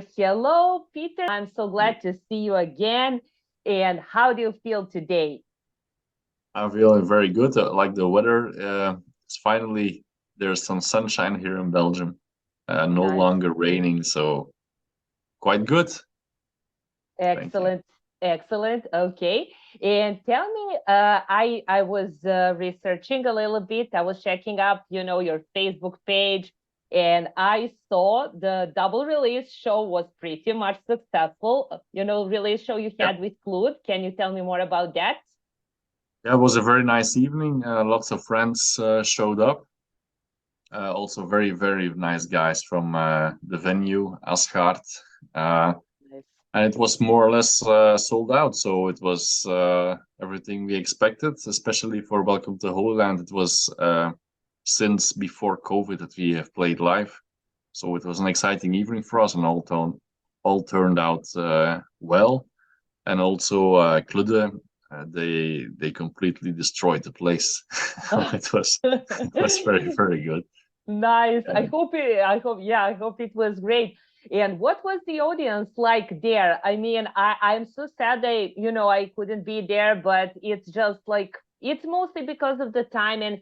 Hello, Peter. I'm so glad to see you again. And how do you feel today? I'm feeling very good. Like the weather, it's finally there's some sunshine here in Belgium. No Nice. longer raining, so quite good. Thank you. Excellent. Excellent. Okay. And tell me, I was researching a little bit. I was checking up, your Facebook page, and I saw the double release show was pretty much successful. Release show you Yeah, had with Claude. Can you tell me more about that? yeah, it was a very nice evening. Lots of friends showed up. Also, very nice guys from the venue, Asgard. Uh, Nice. and it was more or less sold out. So it was everything we expected, especially for Welcome to Holyland. It was since before COVID that we have played live. So it was an exciting evening for us, and all turned out well. And also Klude, they completely destroyed the place. It was very good. Nice. Yeah. I hope it was great. And what was the audience like there? I mean, I'm so sad I couldn't be there, but it's just like it's mostly because of the time and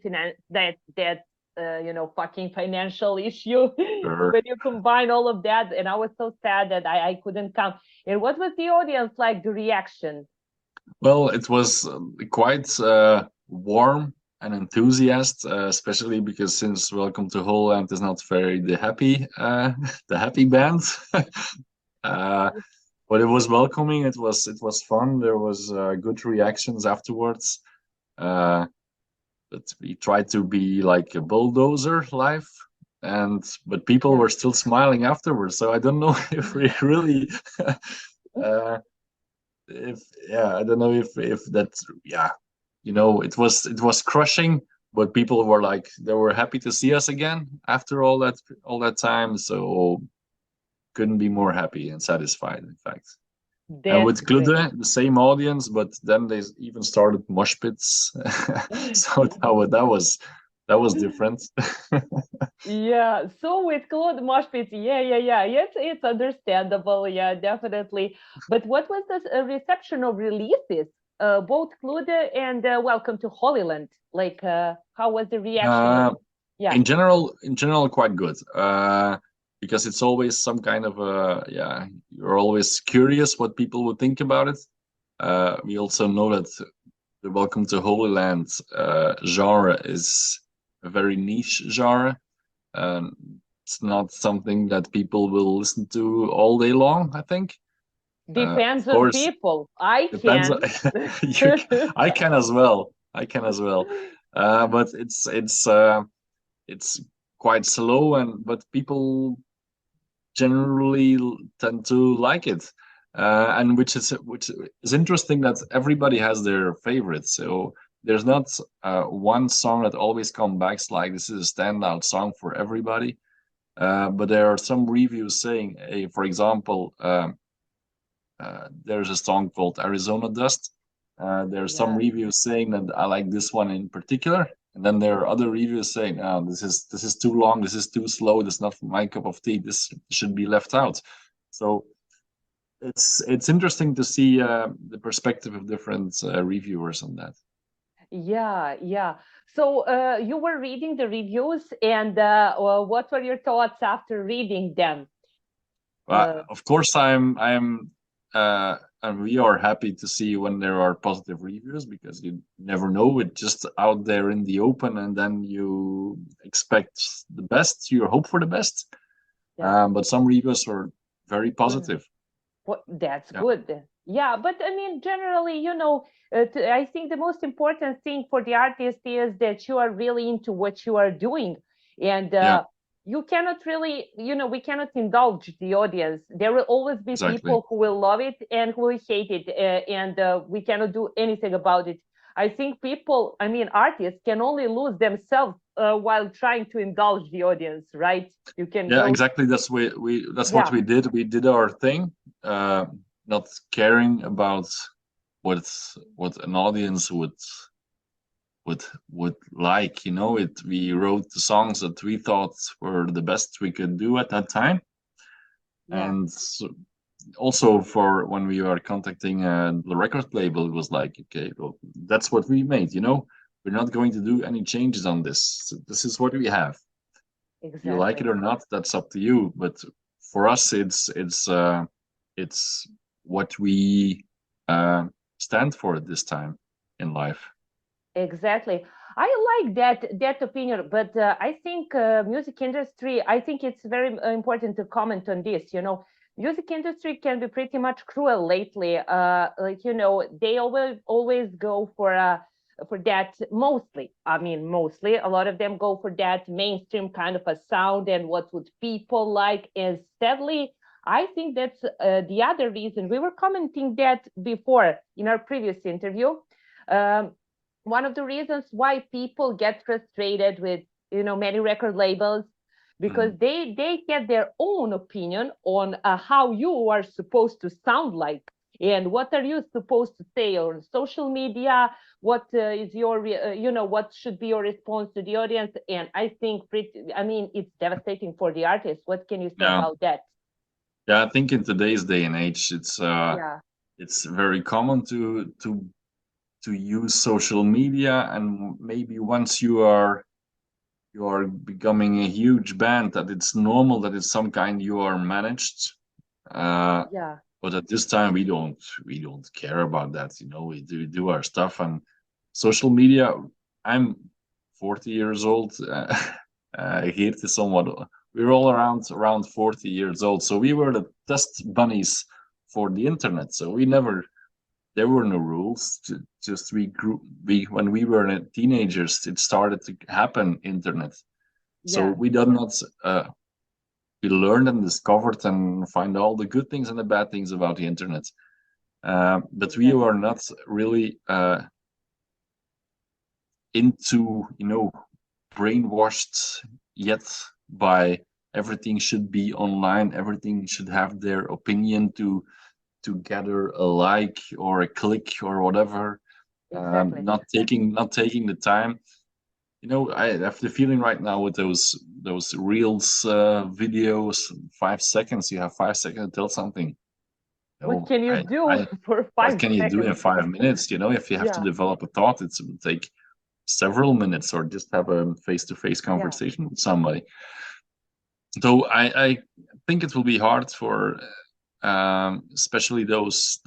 fucking financial issue. Sure. When you combine all of that, and I was so sad that I couldn't come. And what was the audience like, the reaction? Well, it was quite warm and enthusiast, especially because since Welcome to Holland is not very the happy the happy band. uh, but it was welcoming. It was fun. There was good reactions afterwards. Uh, but we tried to be like a bulldozer live, but people Yeah. were still smiling afterwards. So I don't know if we really uh, if yeah, I don't know if that's yeah, it was crushing, but people were like they were happy to see us again after all that time. So couldn't be more happy and satisfied, in fact. And That's with great. Klude, the same audience, but then they even started mosh pits. So that was different. Yeah, so with Claude Mosh Pit, yeah. It's understandable, yeah, definitely. But what was the reception of releases? Both Claude and Welcome to Holyland. Like, how was the reaction of? uh, Yeah, in general, quite good. Because it's always some kind of you're always curious what people would think about it. We also know that the Welcome to Holy Land genre is a very niche genre. And it's not something that people will listen to all day long, I think. Of depends on course, people. I depends. can. I can as well. I can as well. But it's quite slow, but people generally tend to like it. And which is interesting that everybody has their favorites. So there's not one song that always comes back like this is a standout song for everybody. But there are some reviews saying, for example, there's a song called Arizona Dust. There's some Yeah. reviews saying that I like this one in particular, and then there are other reviews saying, "Oh, this is too long. This is too slow. This is not my cup of tea. This should be left out." So it's interesting to see the perspective of different reviewers on that. Yeah. So you were reading the reviews, and what were your thoughts after reading them? Uh, Of course, and we are happy to see when there are positive reviews because you never know. It's just out there in the open, and then you expect the best. You hope for the best. yeah. But some reviews are very Mhm. positive. Well, that's Yeah, good. Yeah, but I mean, generally, I think the most important thing for the artist is that you are really into what you are doing, and yeah, you cannot really, we cannot indulge the audience. There will always be exactly. people who will love it and who will hate it, and we cannot do anything about it. I think people, I mean, artists can only lose themselves while trying to indulge the audience, right? You can Yeah, go, exactly. That's what yeah. we did. We did our thing, uh, not caring about what what an audience would would like. We wrote the songs that we thought were the best we could do at that time, Yeah, And also for when we were contacting the record label, it was like, okay, well, that's what we made, we're not going to do any changes on this. So this is what we have. You like it exactly. or not, that's up to you. But for us, it's what we uh, stand for at this time in life. Exactly. I like that opinion, but I think music industry. I think it's very important to comment on this. Music industry can be pretty much cruel lately. Like they always go for that mostly. I mean, mostly a lot of them go for that mainstream kind of a sound and what would people like. And sadly, I think that's the other reason we were commenting that before in our previous interview. Um, One of the reasons why people get frustrated with many record labels because Mhm. they get their own opinion on how you are supposed to sound like and what are you supposed to say on social media, what is your what should be your response to the audience. And I think it's devastating for the artist. What can you say Yeah, about that? yeah. I think in today's day and age, Yeah, it's very common to use social media, and maybe once you are becoming a huge band, that it's normal that it's some kind you are managed. Uh, yeah, but at this time, we don't care about that. We do our stuff, and social media. I'm 40 years old. Here to somewhat. We're all around 40 years old, so we were the test bunnies for the internet. So we never there were no rules. Just we grew. We when we were teenagers, it started to happen. Internet. So yeah, we did not. We learned and discovered and find all the good things and the bad things about the internet. But we were exactly. not really into, brainwashed yet by everything should be online. Everything should have their opinion to gather a like or a click or whatever. Exactly. Not taking the time. I have the feeling right now with those reels videos, 5 seconds. You have 5 seconds to tell something. What can you I, do I, for what five can you do in seconds 5 minutes? If you have to Yeah, develop a thought, it will take several minutes, or just have a face-to-face yeah, conversation with somebody. So I think it will be hard for, especially those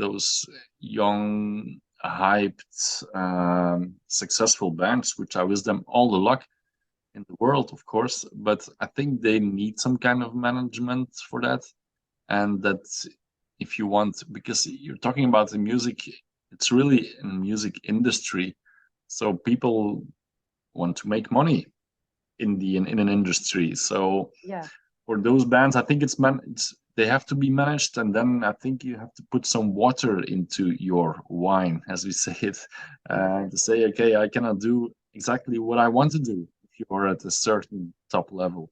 young, hyped, successful bands, which I wish them all the luck in the world, of course. But I think they need some kind of management for that, and that if you want, because you're talking about the music, it's really a music industry, so people want to make money in an industry. So yeah, for those bands, I think they have to be managed, and then I think you have to put some water into your wine, as we say it, to exactly. say, okay, I cannot do exactly what I want to do if you are at a certain top level.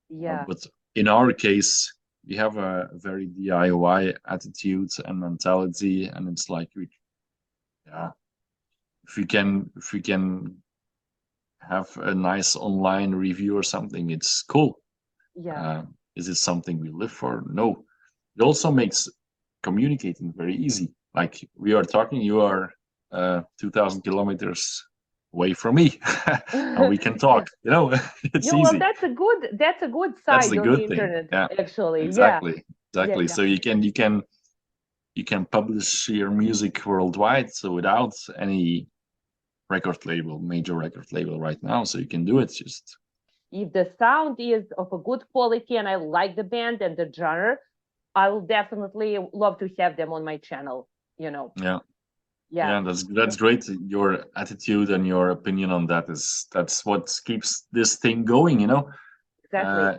Yeah, But in our case, we have a very DIY attitude and mentality, and it's like, yeah, if we can have a nice online review or something, it's cool. yeah, Uh, is it something we live for? No. It also makes communicating very easy. Like we are talking, you are 2,000 kilometers away from me, and we can talk. It's well, easy. that's a good That's side the on the good thing. internet, Yeah, actually. Yeah, exactly, yeah, exactly. yeah, So you can publish your music worldwide, so without any major record label right now. So you can do it. Just if the sound is of a good quality and I like the band and the genre, I will definitely love to have them on my channel, you know. yeah. Yeah, Yeah, that's great. Your attitude and your opinion on that's what keeps this thing going, exactly. uh,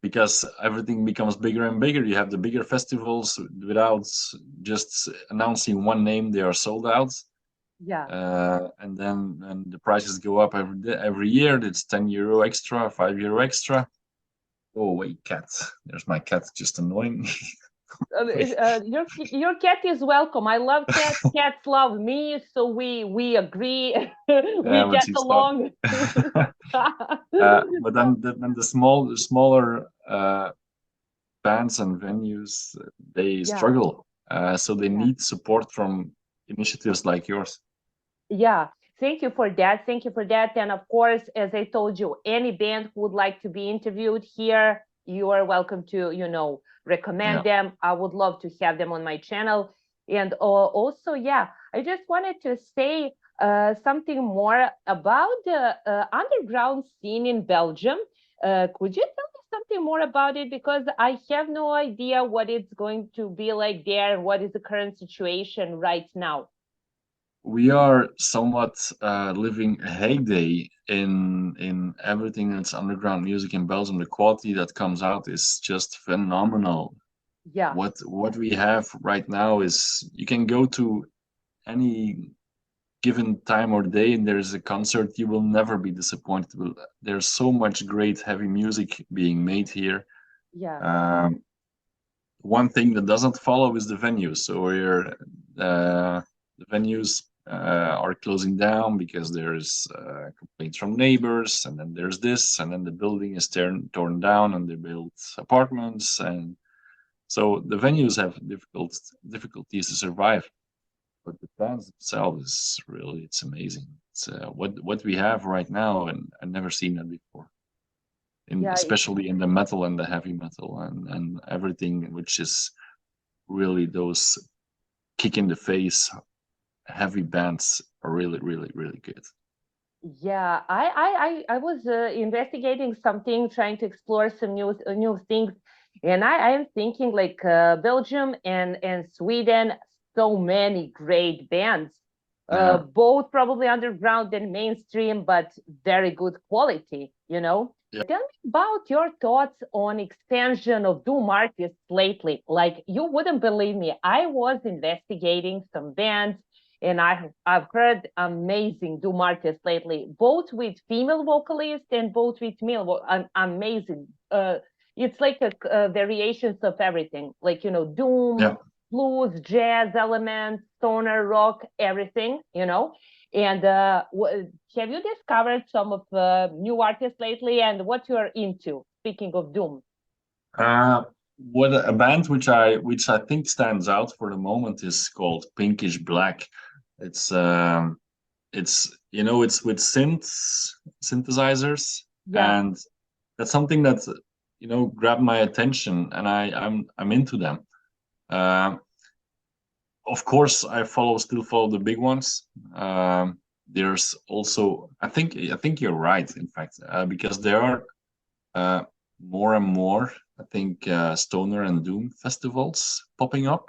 because everything becomes bigger and bigger. You have the bigger festivals without just announcing one name; they are sold out, Yeah. and then the prices go up every year. It's €10 extra, €5 extra. Oh wait, cat! There's my cat just annoying me. Wait, Your cat is welcome. I love cats. Cats love me, so we agree. yeah, We but get she's not. along. But then the smaller bands and venues, they Yeah, struggle. So they yeah. need support from initiatives like yours. Yeah, thank you for that. Thank you for that. And of course, as I told you, any band who would like to be interviewed here, you are welcome to, recommend Yeah. them. I would love to have them on my channel. And also, yeah, I just wanted to say something more about the underground scene in Belgium. Could you tell me something more about it? Because I have no idea what it's going to be like there. What is the current situation right now? We are somewhat living a heyday in everything that's underground music in Belgium. The quality that comes out is just phenomenal. Yeah, What we have right now is you can go to any given time or day and there's a concert, you will never be disappointed. There's so much great heavy music being made here. yeah. Um, One thing that doesn't follow is the venues. So the venues are closing down because there's complaints from neighbors, and then there's this, and then the building is torn down, and they build apartments, and so the venues have difficulties to survive. But the bands themselves is really it's amazing. It's what we have right now, and I've never seen that before. Yeah, Especially in the metal and the heavy metal and everything, which is really those kick in the face heavy bands are really really really good. yeah. I was investigating something, trying to explore some new things, and I am thinking like Belgium and Sweden, so many great bands, Yeah, both probably underground and mainstream, but very good quality. yeah. Tell me about your thoughts on expansion of doom artists lately. Like you wouldn't believe me, I was investigating some bands and I've heard amazing doom artists lately, both with female vocalists and both with male. Amazing. It's like variations of everything, like doom, Yeah. blues, jazz elements, stoner rock, everything. And have you discovered some of new artists lately, and what you're into? Speaking of doom, Uh, what a band which I think stands out for the moment is called Pinkish Black. It's it's with synthesizers, yeah, and that's something that grabbed my attention, and I'm into them. Um, of course, still follow the big ones. There's also I think you're right, in fact, because there are uh, more and more, I think, stoner and doom festivals popping up.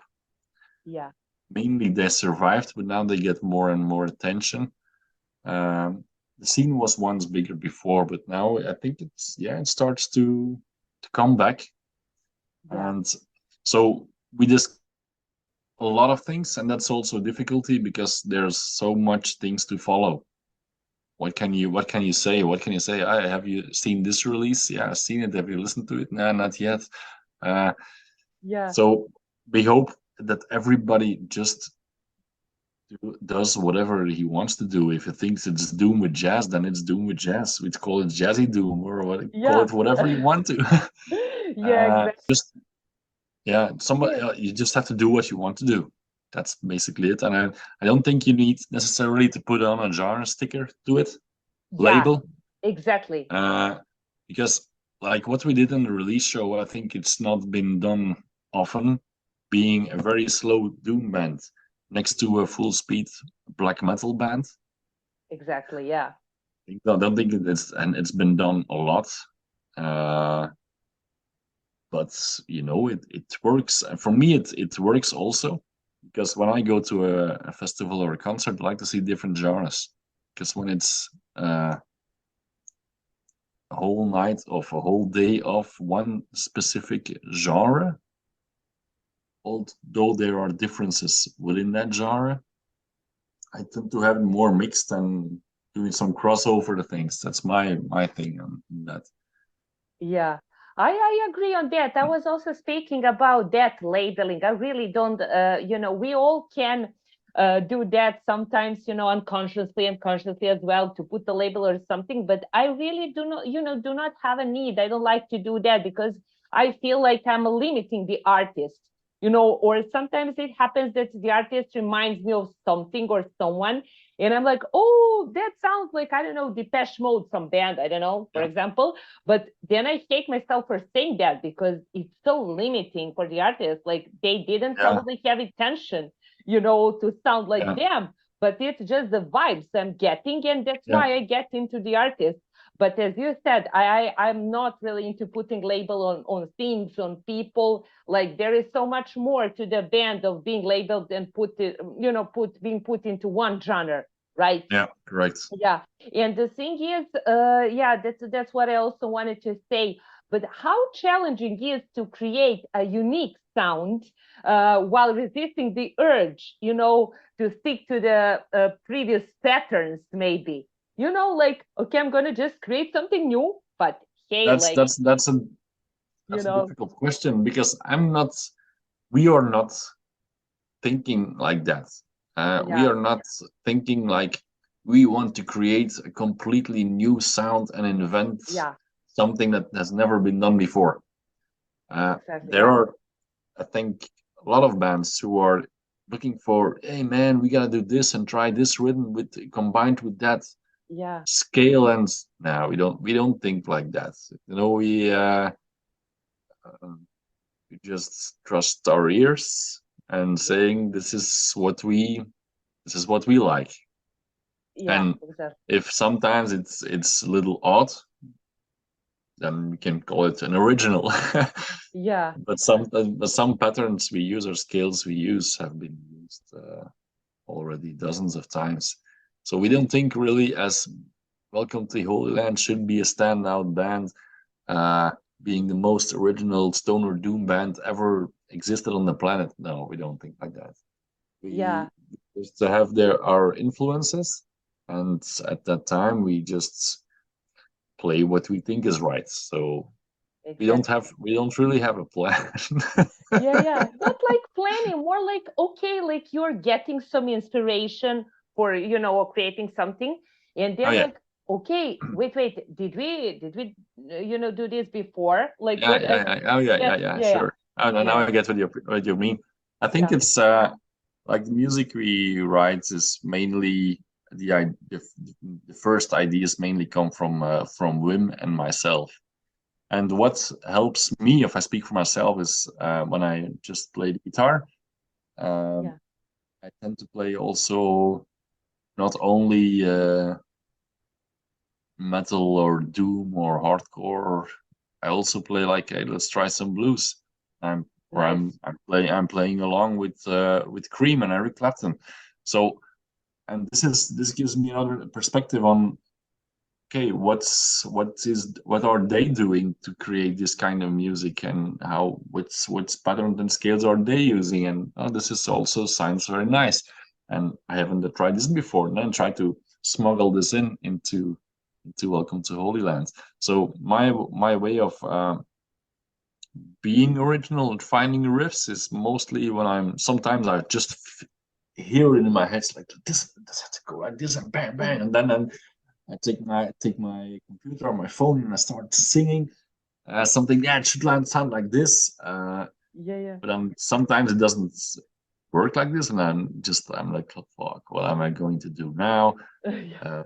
yeah, Mainly they survived, but now they get more and more attention. The scene was once bigger before, but now I think it starts to come back. yeah, And so we just a lot of things, and that's also a difficulty because there's so much things to follow. What can you say? What can you say? I have you seen this release? Yeah, I've seen it. Have you listened to it? No, not yet. Uh, yeah, so we hope that everybody just does whatever he wants to do. If he thinks it's doom with jazz, then it's doom with jazz. We call it jazzy doom, or call yeah, it whatever you want to. yeah, exactly. Just yeah, somebody you just have to do what you want to do. That's basically it. And I don't think you need necessarily to put on a genre sticker to it, Yeah, label, exactly. uh, because like what we did in the release show, I think it's not been done often. Being a very slow doom band next to a full speed black metal band, Exactly. Yeah. I don't think it's been done a lot. Uh, but it works. And for me, it works also because when I go to a festival or a concert, I like to see different genres. Because when it's a whole night of a whole day of one specific genre, although there are differences within that genre, I tend to have it more mixed and doing some crossover the things. That's my thing on that. Yeah, I agree on that. I was also speaking about that labeling. I really don't, we all can do that sometimes, unconsciously and consciously as well to put the label or something. But I really do not have a need. I don't like to do that because I feel like I'm limiting the artist, you know, or sometimes it happens that the artist reminds me of something or someone, and I'm like, oh, that sounds like, I don't know, Depeche Mode, some band, I don't know, for Yeah. example. But then I hate myself for saying that because it's so limiting for the artist. Like they didn't Yeah. probably have intention, you know, to sound like Yeah. them, but it's just the vibes I'm getting, and that's Yeah. why I get into the artist. But as you said, I'm not really into putting label on things, on people. Like there is so much more to the band of being labeled and put it, you know, being put into one genre, right? Yeah. Correct. Yeah. And the thing is, yeah, that's what I also wanted to say. But how challenging is to create a unique sound while resisting the urge, you know, to stick to the previous patterns, maybe. You know, like, okay, I'm gonna just create something new, but hey, That's like, that's that's a you that's a know, difficult question because we are not thinking like that. We yeah, are not thinking like we want to create a completely new sound and invent yeah, something that has never been done before. exactly, There yeah, are, I think, a lot of bands who are looking for, hey man, we gotta do this and try this rhythm with combined with that yeah, scale, and no, we don't think like that. You know, um, we just trust our ears and yeah, saying this is what we like. yeah, And exactly, if sometimes it's a little odd, then we can call it an original. yeah, But some patterns we use or scales we use have been used already dozens of times. So we don't think really as Welcome to Holyland should be a standout band, uh, being the most original stoner doom band ever existed on the planet. No, we don't think like that. yeah, We used to have our influences, and at that time we just play what we think is right. So exactly. we don't really have a plan. Yeah, yeah. Not like planning, more like, okay, like you're getting some inspiration for, you know, creating something. And Oh then yeah, like, okay, wait, did we, you know, do this before? Like yeah, what? yeah, yeah. Oh yeah, Yeah, yeah, yeah. yeah, Sure. Oh, no, now yeah, I get what you mean. I think yeah, it's like the music we write is mainly the first ideas mainly come from Wim and myself. And what helps me, if I speak for myself, is when I just play the guitar. Um, yeah, I tend to play also not only metal or doom or hardcore. I also play like, hey, let's try some blues. I'm or nice. I'm playing along with Cream and Eric Clapton. So, and this gives me another perspective on, okay, what are they doing to create this kind of music, and how what's patterns and scales are they using, and oh, this is also sounds very nice, and I haven't tried this before, and then try to smuggle this into Welcome to Holy Land. So my way of being original and finding riffs is mostly when sometimes I just hear it in my head, it's like this has to go like this, and bang bang, and then I take my computer or my phone and I start singing something. Yeah, it should sound like this. Yeah, yeah. But sometimes it doesn't work like this, and I'm like, oh, fuck, what am I going to do now? Yeah. Uh,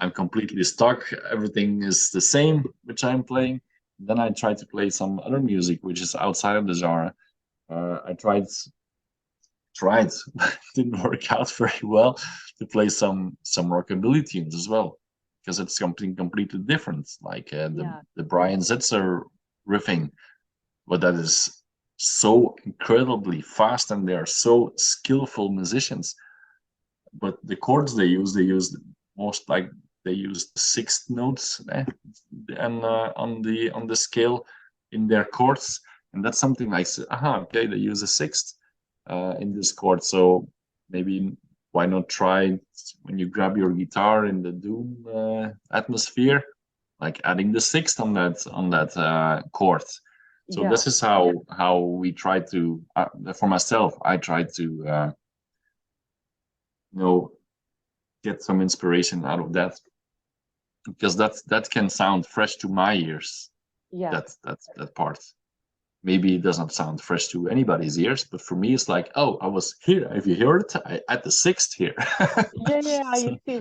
I'm completely stuck. Everything is the same, which I'm playing. Then I try to play some other music, which is outside of the genre. I tried, didn't work out very well, to play some rockabilly tunes as well, because it's something completely different, like Yeah, the Brian Setzer riffing, but that is so incredibly fast, and they are so skillful musicians. But the chords they use most, like they use sixth notes, and on the scale in their chords, and that's something like, aha, okay, they use a sixth in this chord, so maybe why not try when you grab your guitar in the doom atmosphere, like adding the sixth on that chord. So yeah, this is how we try to, for myself, I try to you know get some inspiration out of that, because that can sound fresh to my ears. yeah. That part. maybe it doesn't sound fresh to anybody's ears, but for me, it's like, oh, I was here. Have you heard it? I at the sixth here. Yeah, I So, see.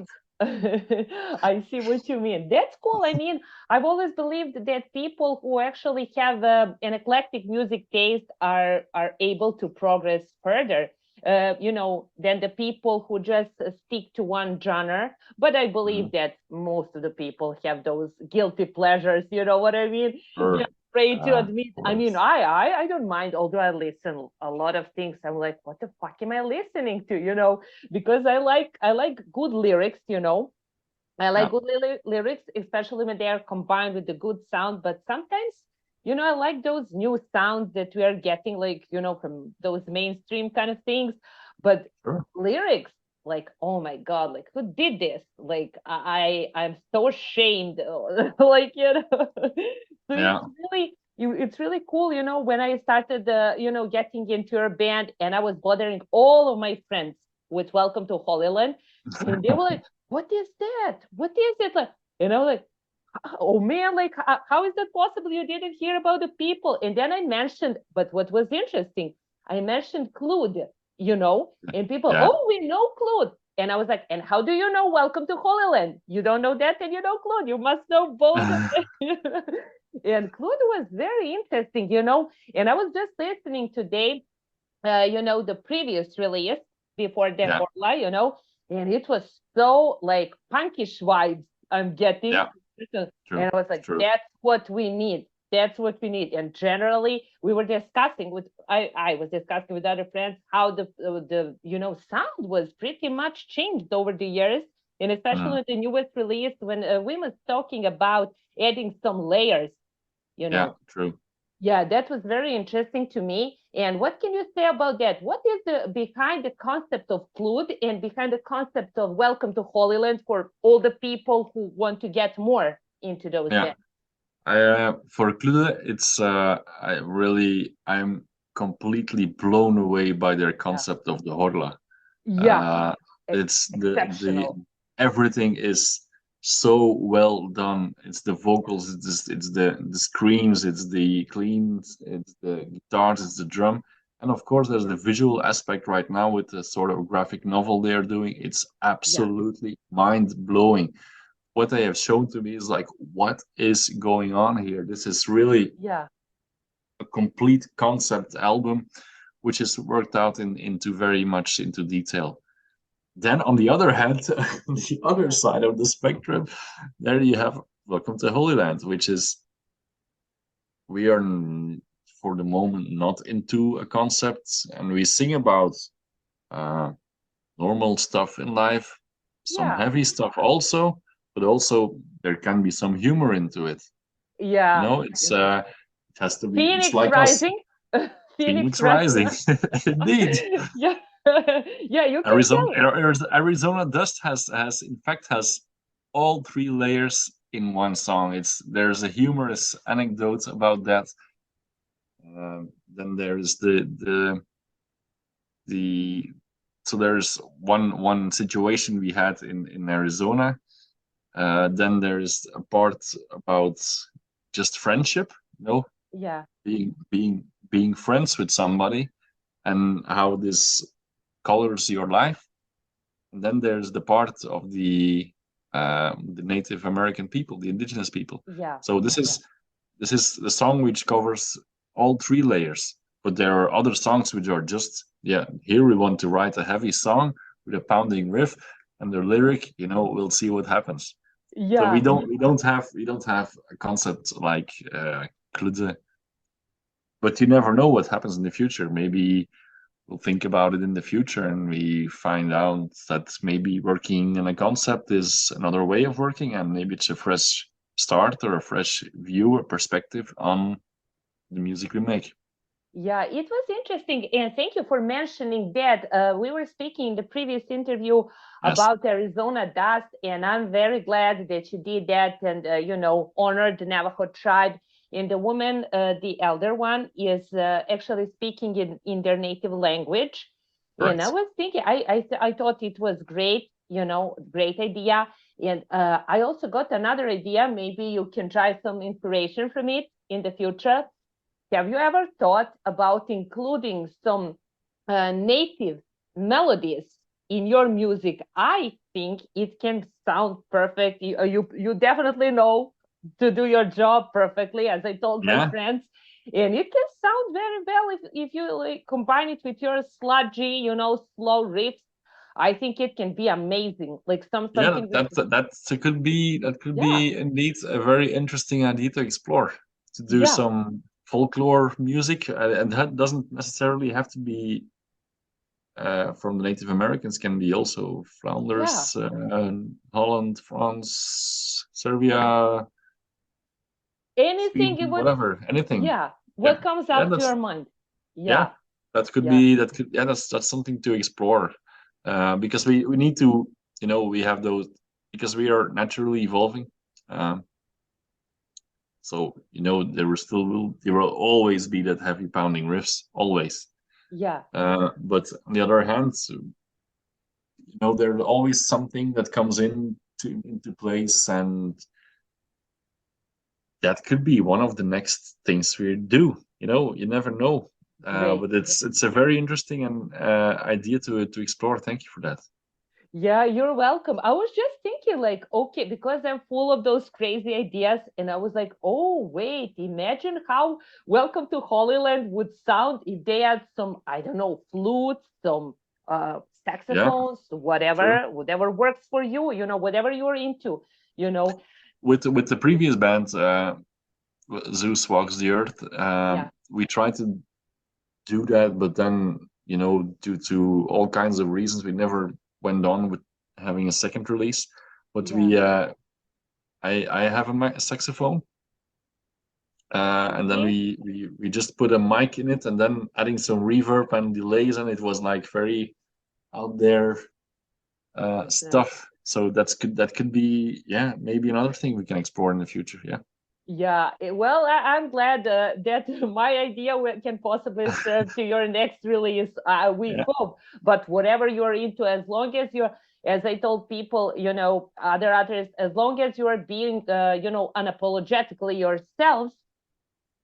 I see what you mean. That's cool. I mean, I've always believed that people who actually have an eclectic music taste are able to progress further. Than the people who just stick to one genre. But I believe mhm, that most of the people have those guilty pleasures. You know what I mean? sure. Yeah, afraid to Of admit. I mean, course. I don't mind. Although I listen a lot of things, I'm like, what the fuck am I listening to? Because I like good lyrics, I like Yeah. good lyrics, especially when they are combined with the good sound. But sometimes, I like those new sounds that we are getting, like, from those mainstream kind of things. But Sure. lyrics, like, oh my God, like, who did this? Like, I'm so ashamed. Like, so Yeah. it's really cool, when I started, getting into your band and I was bothering all of my friends with Welcome to Holyland. And they were like, what is that? What is it? Like, like, oh man, like, how is that possible? You didn't hear about the people. And then I mentioned, but what was interesting, I mentioned Clued, and people, Yeah. oh, we know Clued. And I was like, and how do you know Welcome to Holyland? You don't know that and you know Clued. You must know both of them. And Clued was very interesting, and I was just listening today, the previous release before the Yeah. Horla, and it was so like punkish vibes I'm getting. Yeah. And True. I was like, True. that's what we need. That's what we need. And generally, we were discussing with I was discussing with other friends how the sound was pretty much changed over the years, and Mm, especially the newest release when we was talking about adding some layers, you yeah. know, True. yeah, that was very interesting to me. And what can you say about that? What is the behind the concept of Flood and behind the concept of Welcome to Holyland for all the people who want to get more into those Yeah. bands? For Klude, I'm completely blown away by their Yeah, concept of the Horla. yeah, Uh, it's the exceptional. everything is so well done. It's the vocals, it's the screams, it's the cleans, it's the guitars, it's the drum, and of course there's the visual aspect right now with the sort of graphic novel they are doing. It's Yeah, absolutely mind blowing. What they have shown to me is like, what is going on here? This is really yeah, a complete concept album, which is worked out into very much into detail. Then on the other hand, the other yeah, side of the spectrum, there you have Welcome to Holyland, which is we are for the moment not into a concept, and we sing about uh, normal stuff in life, some yeah, heavy stuff also, but also there can be some humor into it. You yeah. know, it has to be. It's Phoenix like us, Rising, Phoenix Phoenix Rising, Rising. indeed. Yeah, yeah, you can Arizona, tell. Arizona Dust has in fact has all three layers in one song. There's a humorous anecdote about that. Then there's the so there's one situation we had in Arizona. Then there's a part about just friendship, you know, Yeah, being friends with somebody and how this colors your life. And then there's the part of the Native American people, the indigenous people. yeah, So yeah, this is the song which covers all three layers. But there are other songs which are just, yeah, here we want to write a heavy song with a pounding riff, and the lyric, we'll see what happens. So yeah. we don't have a concept like Klude, but you never know what happens in the future. Maybe we'll think about it in the future and we find out that maybe working in a concept is another way of working, and maybe it's a fresh start or a fresh view or perspective on the music we make. Yeah, it was interesting. And thank you for mentioning that. We were speaking in the previous interview Yes. about Arizona dust, and I'm very glad that you did that and, honored the Navajo tribe. And the woman, the elder one, is actually speaking in their native language. And I Correct. was thinking, I thought it was great, great idea. And I also got another idea. Maybe you can try some inspiration from it in the future. have you ever thought about including some native melodies in your music? I think it can sound perfect. You definitely know to do your job perfectly, as I told my Yeah, friends. And it can sound very well if you like combine it with your sludgy, slow riffs. I think it can be amazing. Like yeah, something with that could yeah, be indeed a very interesting idea to explore. To do yeah, some folklore music, and that doesn't necessarily have to be from the Native Americans. Can be also yeah, Flanders, Holland, France, Serbia, anything it Sweden, would, whatever, anything. yeah, Yeah, what comes yeah, up to your mind? yeah, Yeah, that could yeah, be that could yeah that's something to explore, because we need to, we have those, because we are naturally evolving. Um, so there will always be that heavy pounding riffs, always. yeah, But on the other hand, there's always something that comes into place, and that could be one of the next things we do. You never know. great. But it's a very interesting and idea to explore. Thank you for that. Yeah, you're welcome. I was just thinking, like, okay, because I'm full of those crazy ideas, and I was like, oh, wait, imagine how Welcome to Holyland would sound if they had some, I don't know, flutes, some Yeah, saxophones, sure. whatever works for you, whatever you're into, you know. With the previous band, Zeus Walks the Earth, Yeah, we tried to do that, but then due to all kinds of reasons, we never went on with having a second release. But yeah. I have a saxophone, and then Okay. we just put a mic in it, and then adding some reverb and delays, and it was like very out there Nice. stuff. So that could be, yeah, maybe another thing we can explore in the future. Yeah, Yeah, well, I'm glad that my idea can possibly serve to your next release. We yeah, hope, but whatever you're into, as long as you're, as I told people, other artists, as long as you are being, unapologetically yourselves,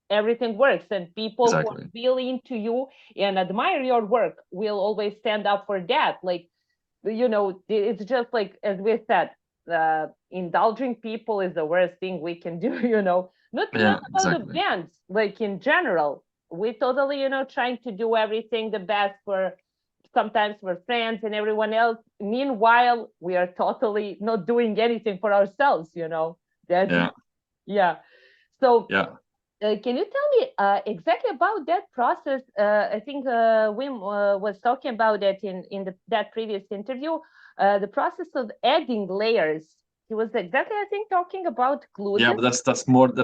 everything works. And people who are exactly. really into you and admire your work will always stand up for that. Like, it's just like as we said, indulging people is the worst thing we can do. Not Yeah, about the exactly. bands, like in general. We totally, trying to do everything the best for sometimes for friends and everyone else. Meanwhile, we are totally not doing anything for ourselves. That's Yeah, yeah. So yeah. can you tell me exactly about that process? I think Wim was talking about that in that previous interview. The process of adding layers. He was exactly, I think, talking about Yeah, gluten. but that's more Yeah,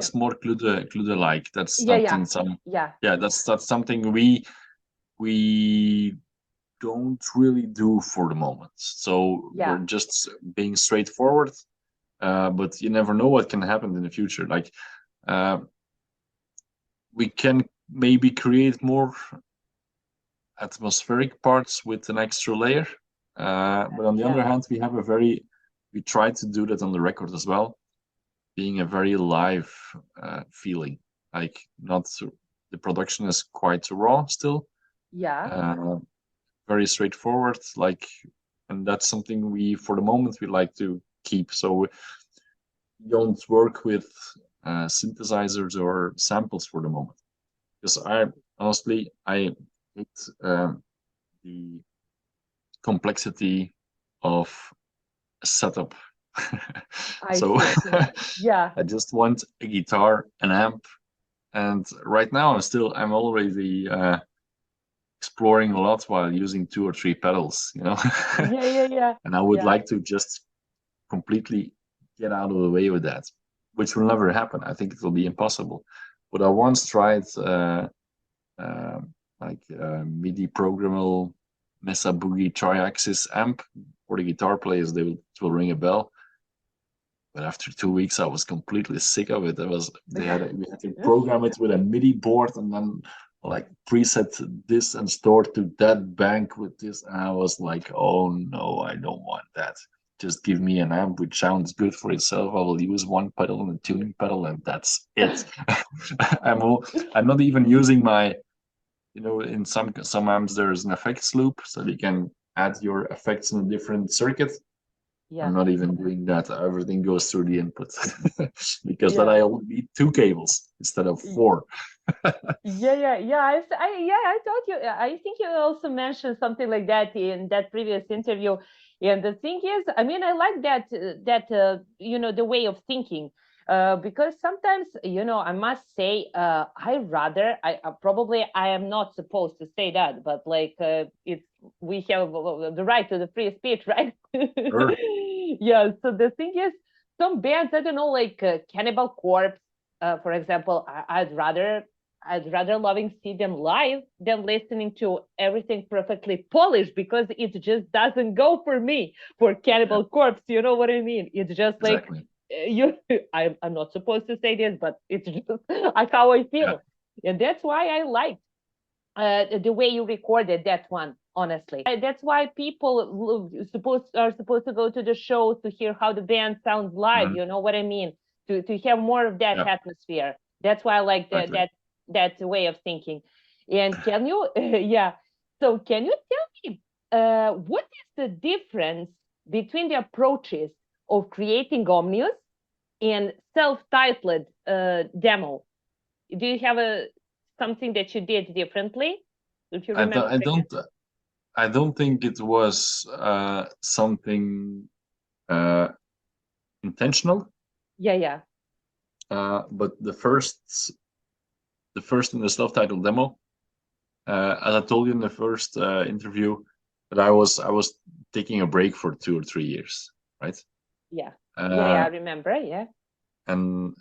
Clude like. That's yeah, yeah, something some yeah, Yeah, that's something we don't really do for the moment. So yeah, we're just being straightforward. But you never know what can happen in the future. Like, uh, we can maybe create more atmospheric parts with an extra layer. But on the other yeah, hand, we try to do that on the record as well, being a very live feeling. Like, not the production is quite raw still, yeah, uh, very straightforward. Like, and that's something for the moment, we like to keep. So we don't work with synthesizers or samples for the moment, because I hate the complexity of a setup. I So see. Okay. Yeah, I just want a guitar, an amp, and right now I'm already exploring a lot while using two or three pedals, yeah, yeah, yeah, and I would yeah, like to just completely get out of the way with that, which will never happen. I think it will be impossible. But I once tried uh, like MIDI programmable Mesa Boogie Triaxis amp for the guitar players. It will ring a bell. But after 2 weeks, I was completely sick of it. We had to program it with a MIDI board, and then like preset this and store to that bank with this. And I was like, oh no, I don't want that. just give me an amp which sounds good for itself. I will use one pedal and a tuning pedal, and that's it. I'm not even using my, in some amps there's an effects loop, so you can add your effects in a different circuit. I'm not even doing that. Everything goes through the input because then I only need 2 cables instead of 4. I thought I think you also mentioned something like that in that previous interview. And the thing is, I mean, I like the way of thinking, because sometimes, I must say, probably I am not supposed to say that, but like, we have the right to the free speech, right? Sure. Yeah. So the thing is, some bands, I don't know, like Cannibal Corpse, for example, I'd rather loving see them live than listening to everything perfectly polished, because it just doesn't go for me for Cannibal Corpse. You know what I mean? It's just like Exactly. I'm not supposed to say this, but it's just how I feel, and that's why I like the way you recorded that one. Honestly, that's why people are supposed to go to the show to hear how the band sounds live. You know what I mean? To have more of that atmosphere. That's why I like Exactly. that way of thinking. And can you, yeah? So can you tell me what is the difference between the approaches of creating Omnius and self-titled demo? Do you have something that you did differently? If you I don't, remember I again. don't, I don't think it was something intentional. Yeah. But the first in the self-titled demo, as I told you in the first interview, that I was taking a break for 2 or 3 years, right? Yeah. I Uh, remember. Yeah. and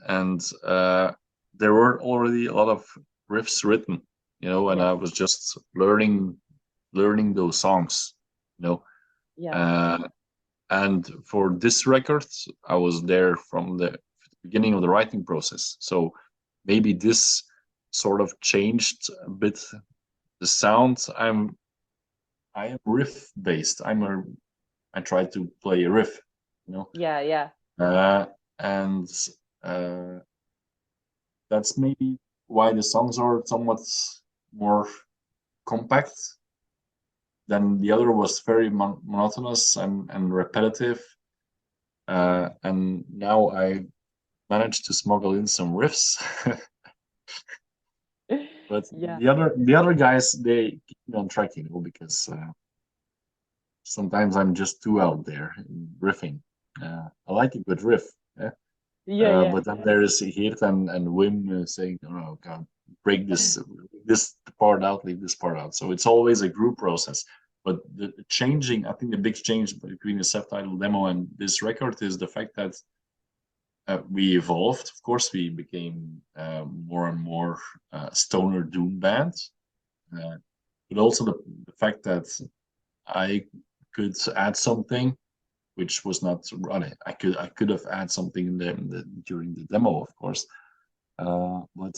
there were already a lot of riffs written, and Yes. I was just learning those songs, you know. Yeah. Uh, and for this record, I was there from the beginning of the writing process. So maybe this sort of changed a bit the sound. I am riff based. I try to play a riff, you know. Yeah. And uh, that's maybe why the songs are somewhat more compact than the other was very monotonous and repetitive. And now I managed to smuggle in some riffs. But Yeah. the other guys, they keep me on track, because sometimes I'm just too out there in riffing. I like a good riff, yeah. Yeah. But then there is Geert and Wim saying, "Oh God, break this part out, leave this part out." So it's always a group process. But I think the big change between the self-titled demo and this record is the fact that we evolved. Of course, we became more and more stoner doom band, but also the fact that I could add something which was not running. I could have added something during the demo, of course, but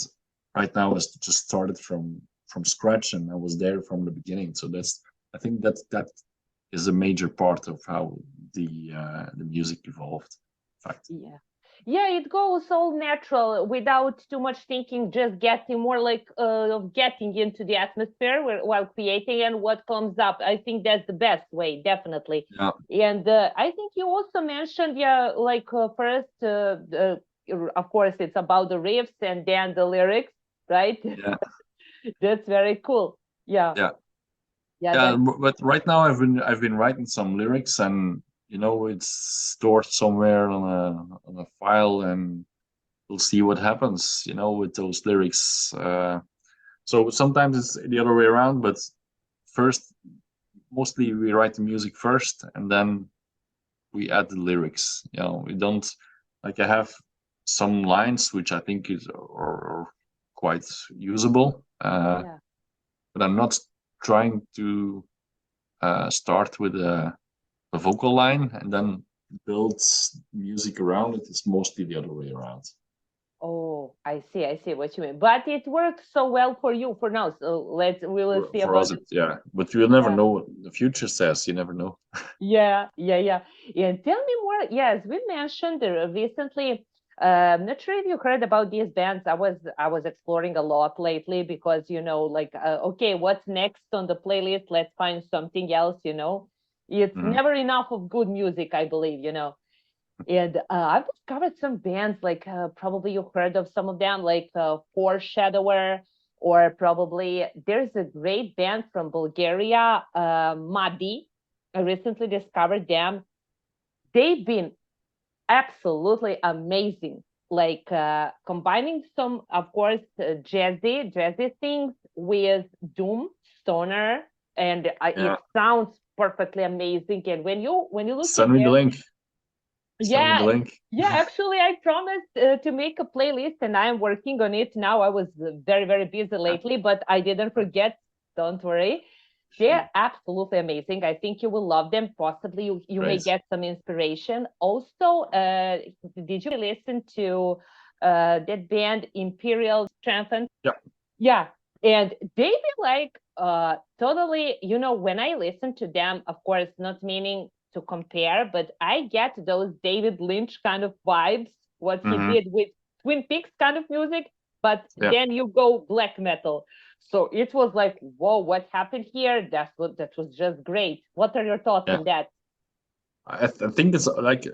right now it's just started from scratch, and I was there from the beginning. So I think that is a major part of how the music evolved. In fact, Yeah, it goes all natural without too much thinking, just getting more like getting into the atmosphere while creating, and what comes up. I think that's the best way, definitely. yeah, And I think you also mentioned, like first, of course, it's about the riffs and then the lyrics, right? yeah, That's very cool. Yeah, yeah. Yeah, that's but right now I've been writing some lyrics, and it's stored somewhere on a file, and we'll see what happens, with those lyrics. So sometimes it's the other way around, but first, mostly we write the music first, and then we add the lyrics. We don't, like, I have some lines which I think are quite usable, yeah. but I'm not trying to start with a vocal line and then build music around it. It's mostly the other way around. Oh, I see what you mean. But it works so well for you for now. So we will see For about us, the, it, yeah. But you'll never yeah. know what the future says. You never know. Yeah. And tell me more. Yes, we mentioned recently. Not sure if you heard about these bands. I was exploring a lot lately because like okay, what's next on the playlist? Let's find something else. It's Mhm. never enough of good music, I believe. And I've discovered some bands like probably you've heard of some of them, like Foreshadower, or probably there's a great band from Bulgaria, Madi. I recently discovered them. They've been absolutely amazing. Like combining some, of course, jazzy things with doom, stoner, and Yeah. it sounds perfectly amazing. And when you look at Send me the them, link. Send me the yeah, link. yeah. Actually, I promised to make a playlist, and I am working on it now. I was very, very busy lately, but I didn't forget. Don't worry. They're absolutely amazing. I think you will love them. Possibly you may Great. get some inspiration. Also, did you listen to that band Imperial Triumphant? Yeah. Yeah, and they be like totally, when I listen to them, of course, not meaning to compare, but I get those David Lynch kind of vibes, what he Hmm. did with Twin Peaks kind of music, but Yeah. then you go black metal. So it was like, whoa, what happened here? That was just great. What are your thoughts Yeah. on that? I think it's like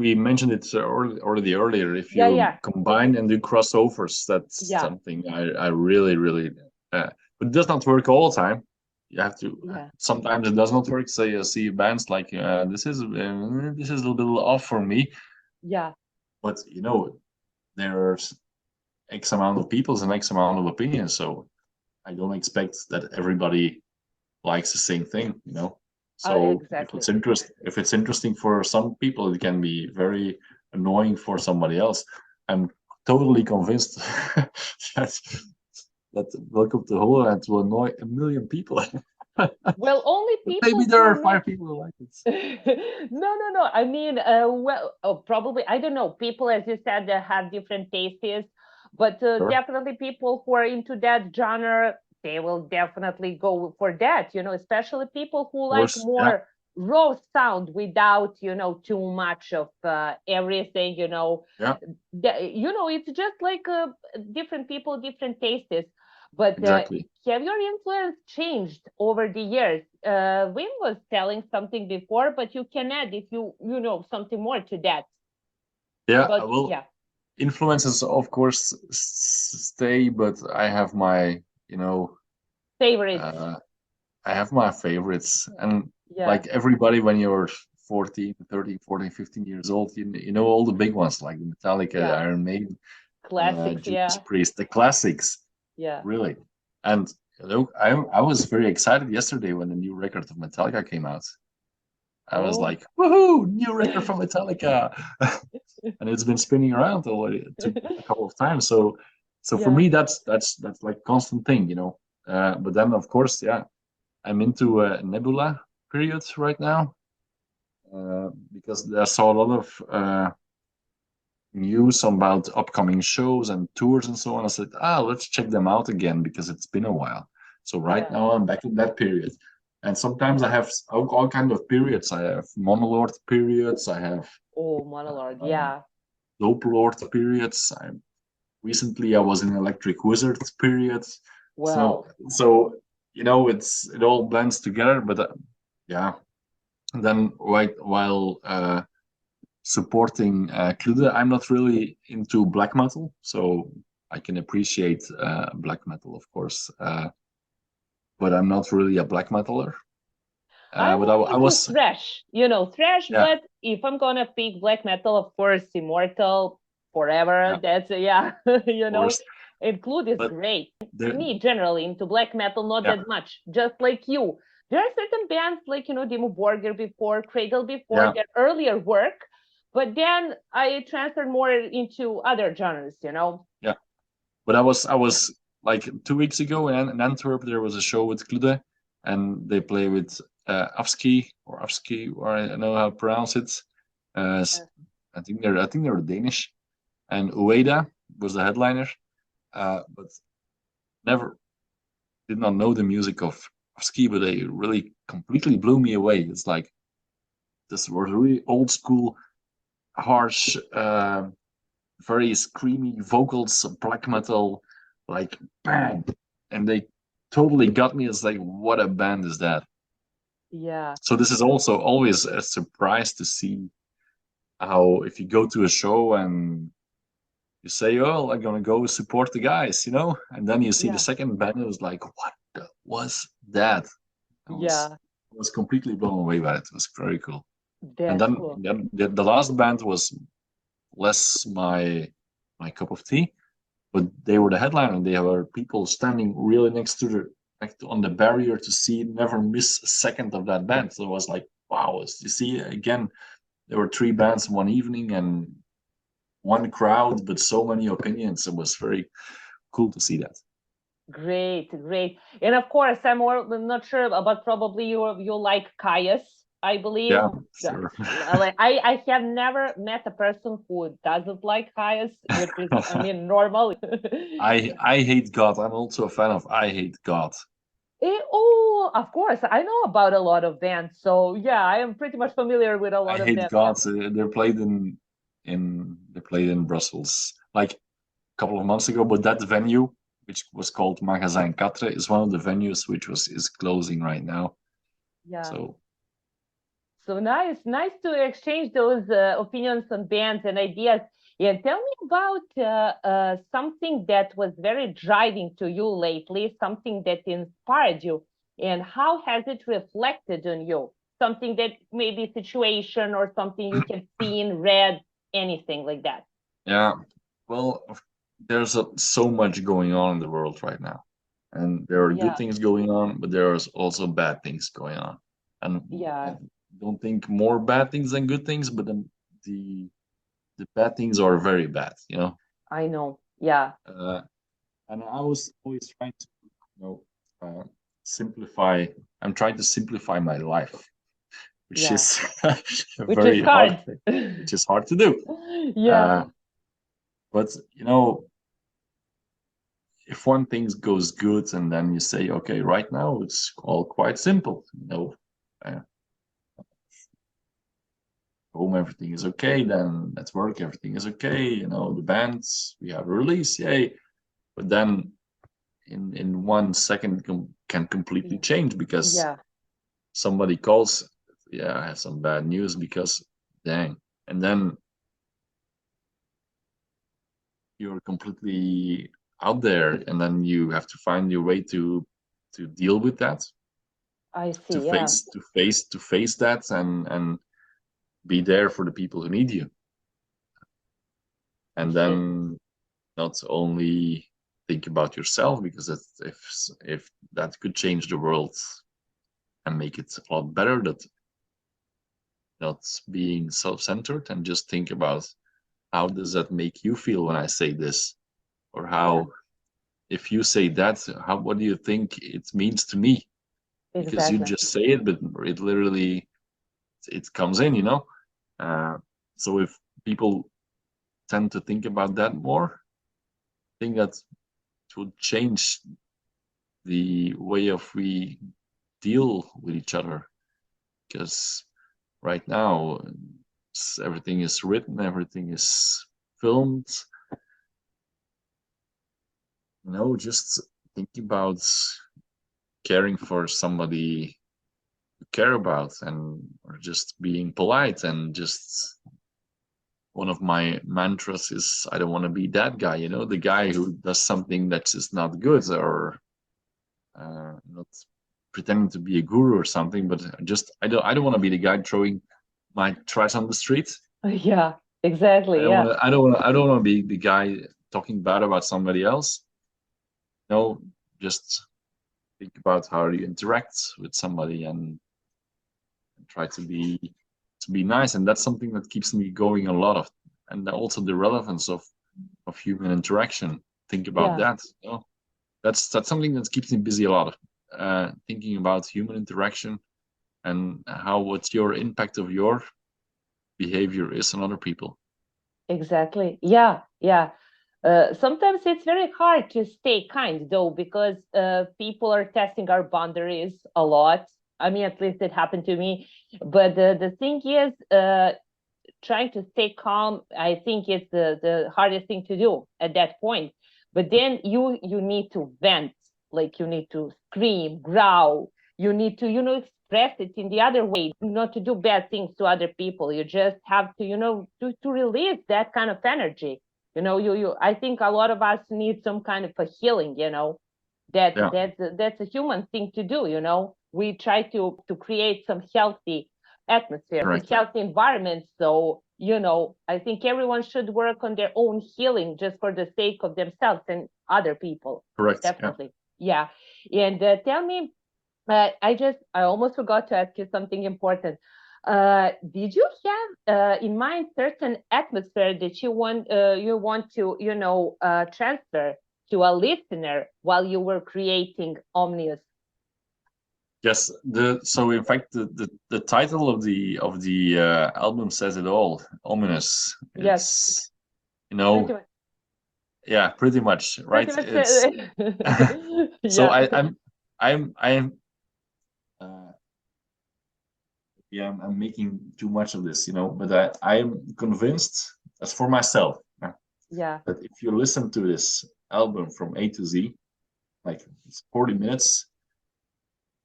we mentioned it already earlier. If Yeah, you yeah, combine and do crossovers, that's yeah, something I really but it does not work all the time. You have to. yeah, Sometimes it does not work. So you see bands like this is a little bit off for me. yeah. But there's X amount of people's and X amount of opinions. So I don't expect that everybody likes the same thing. So Exactly. if it's interesting for some people, it can be very annoying for somebody else. I'm totally convinced that that Welcome to Holyland will annoy a million people. But Well, only maybe people there who are are not. five people who like it. No. I mean, well, probably, I don't know. People, as you said, they have different tastes, but Sure. definitely people who are into that genre, they will definitely go for that, especially people who Of like course. Yeah. more raw sound without, too much of everything, Yeah. It's just like different people, different tastes. But Exactly. have your influence changed over the years? Wim was telling something before, but you can add if you know something more to that. Yeah. About Well, yeah, influences, of course, stay, but I have my, favorites. uh, I have my favorites. And Yeah, like everybody, when you're 14, 13, 14, 15 years old, you know all the big ones like Metallica, yeah, Iron Maiden, classics. Judas Yeah, Priest, the classics, yeah. really. And I was very excited yesterday when the new record of Metallica came out. I was Oh, like, "Woohoo! New record from Metallica!" And it's been spinning around already a couple of times. So for yeah. me, that's like constant thing. But then of course, yeah, I'm into a Nebula period right now because I saw a lot of news about upcoming shows and tours and so on. I said, let's check them out again because it's been a while. So right Yeah, now I'm back in that period. And sometimes I yeah. have all kind of periods. I have Monolord periods. I have Oh, Monolord. um, Yeah. Dope Lord periods. Recently I was in Electric Wizard periods. So Well, so it all blends together. But yeah, and then while supporting Klude, I'm not really into black metal, so I can appreciate black metal, of course, but I'm not really a black metaler. I'm But more I into was, thrash, thrash. yeah, But if I'm gonna pick black metal, of course, Immortal, yeah, Forever. of That's yeah, course. Include is But great. there, Me generally into black metal, not yeah, that much. Just like you, there are certain bands like Dimmu Borgir before, Cradle before yeah, their earlier work, but then I transferred more into other genres. yeah. But I was like 2 weeks ago in Antwerp. There was a show with Klude, and they play with Afski, or I don't know how to pronounce it. Uh, I think they're Danish and Ueda. was the headliner, but never did not know the music of Ski, but they really completely blew me away. It's like this was really old school, harsh, very screamy vocals, black metal, like bang, and they totally got me. It's like, what a band is that? Yeah. So this is also always a surprise to see how if you go to a show and you say, "Oh, I'm gonna go support the guys," and then you see the Yeah. second band, it was like, "What was that?" I was Yeah. I was completely blown away by it. It was very cool. And That's cool. then the last band was less my cup of tea, but they were the headliner. And they were people standing really next to on the barrier to see never miss a second of that band. So it was like, wow! You see again, there were three bands one evening and one crowd, but so many opinions. It was very cool to see that. Great, great. And of course, I'm not sure, but probably you like kayaks, I believe. Yeah, Yeah. sure. I have never met a person who doesn't like kayaks, which is, I mean, normal. I hate God. I'm also a fan of I Hate God. Oh, of course, I know about a lot of bands, so yeah, I am pretty much familiar with a I lot of Hate them. Yeah, God. They played in Brussels like a couple of months ago, but that venue, which was called Magazijn 4, is one of the venues which is closing right now. yeah. So So nice, nice to exchange those opinions on bands and ideas. Yeah, tell me about something that was very driving to you lately, something that inspired you, and how has it reflected on you? Something that maybe situation or something you have seen, read, anything like that. yeah, well, there's so much going on in the world right now, and there are good Yeah, things going on, but there are also bad things going on, and I yeah, don't think more bad things than good things, but the the bad things are very bad, I know. Yeah, uh, and I was always trying to know uh, simplify. I'm trying to simplify my life, which yeah, is a which is very hard hard. thing, which is hard to do. Yeah, uh, but if one thing goes good and then you say, okay, right now it's all quite simple, uh, home everything is okay, then at work everything is okay, the bands we have a release, yay. But then in 1 second can completely yeah, change because yeah, somebody calls, yeah, I have some bad news because dang, and then you're completely out there, and then you have to find your way to deal with that, I to see. Yeah, face that, and be there for the people who need you, I and see. then not only think about yourself, because if that could change the world and make it a lot better, that not being self-centered and just think about how does that make you feel when I say this, or Yeah, how if you say that, what do you think it means to me, because you exactly. just say it, but it literally it comes in, uh, so if people tend to think about that more, I think that it would change the way of we deal with each other, because right now everything is written, everything is filmed, just thinking about caring for somebody you care about, and or just being polite, and just one of my mantras is I don't want to be that guy, the guy who does something that is not good, or not pretending to be a guru or something, but just I don't want to be the guy throwing my trash on the street. Yeah, exactly. Yeah, I don't want to be the guy talking bad about somebody else. No, just think about how you interact with somebody, and try to be nice, and that's something that keeps me going a lot of, and also the relevance of human interaction. Think about yeah, that. That's something that keeps me busy a lot. Thinking about human interaction and how what your impact of your behavior is on other people. exactly. Yeah, yeah. Sometimes it's very hard to stay kind though, because people are testing our boundaries a lot. I mean, at least it happened to me. But the thing is, trying to stay calm, I think it's the hardest thing to do at that point. But then you need to vent, like you need to scream, growl. You need to, express it in the other way, not to do bad things to other people. You just have to, to release that kind of energy. You I think a lot of us need some kind of a healing, Yeah, that's a human thing to do. We try to create some healthy atmosphere, some correct. healthy environment. So I think everyone should work on their own healing just for the sake of themselves and other people. Correct. Yeah. Definitely. Yeah. And tell me, I almost forgot to ask you something important. Did you have in mind certain atmosphere that you want to transfer to a listener while you were creating Omnius? Yes. So in fact, the title of the album says it all. Ominous. Yes, It's pretty much. yeah, pretty much, Pretty right? much. It's so Yeah. I'm uh, yeah, I'm making too much of this, but I am convinced, as for myself, Yeah. that if you listen to this album from A to Z, like it's 40 minutes,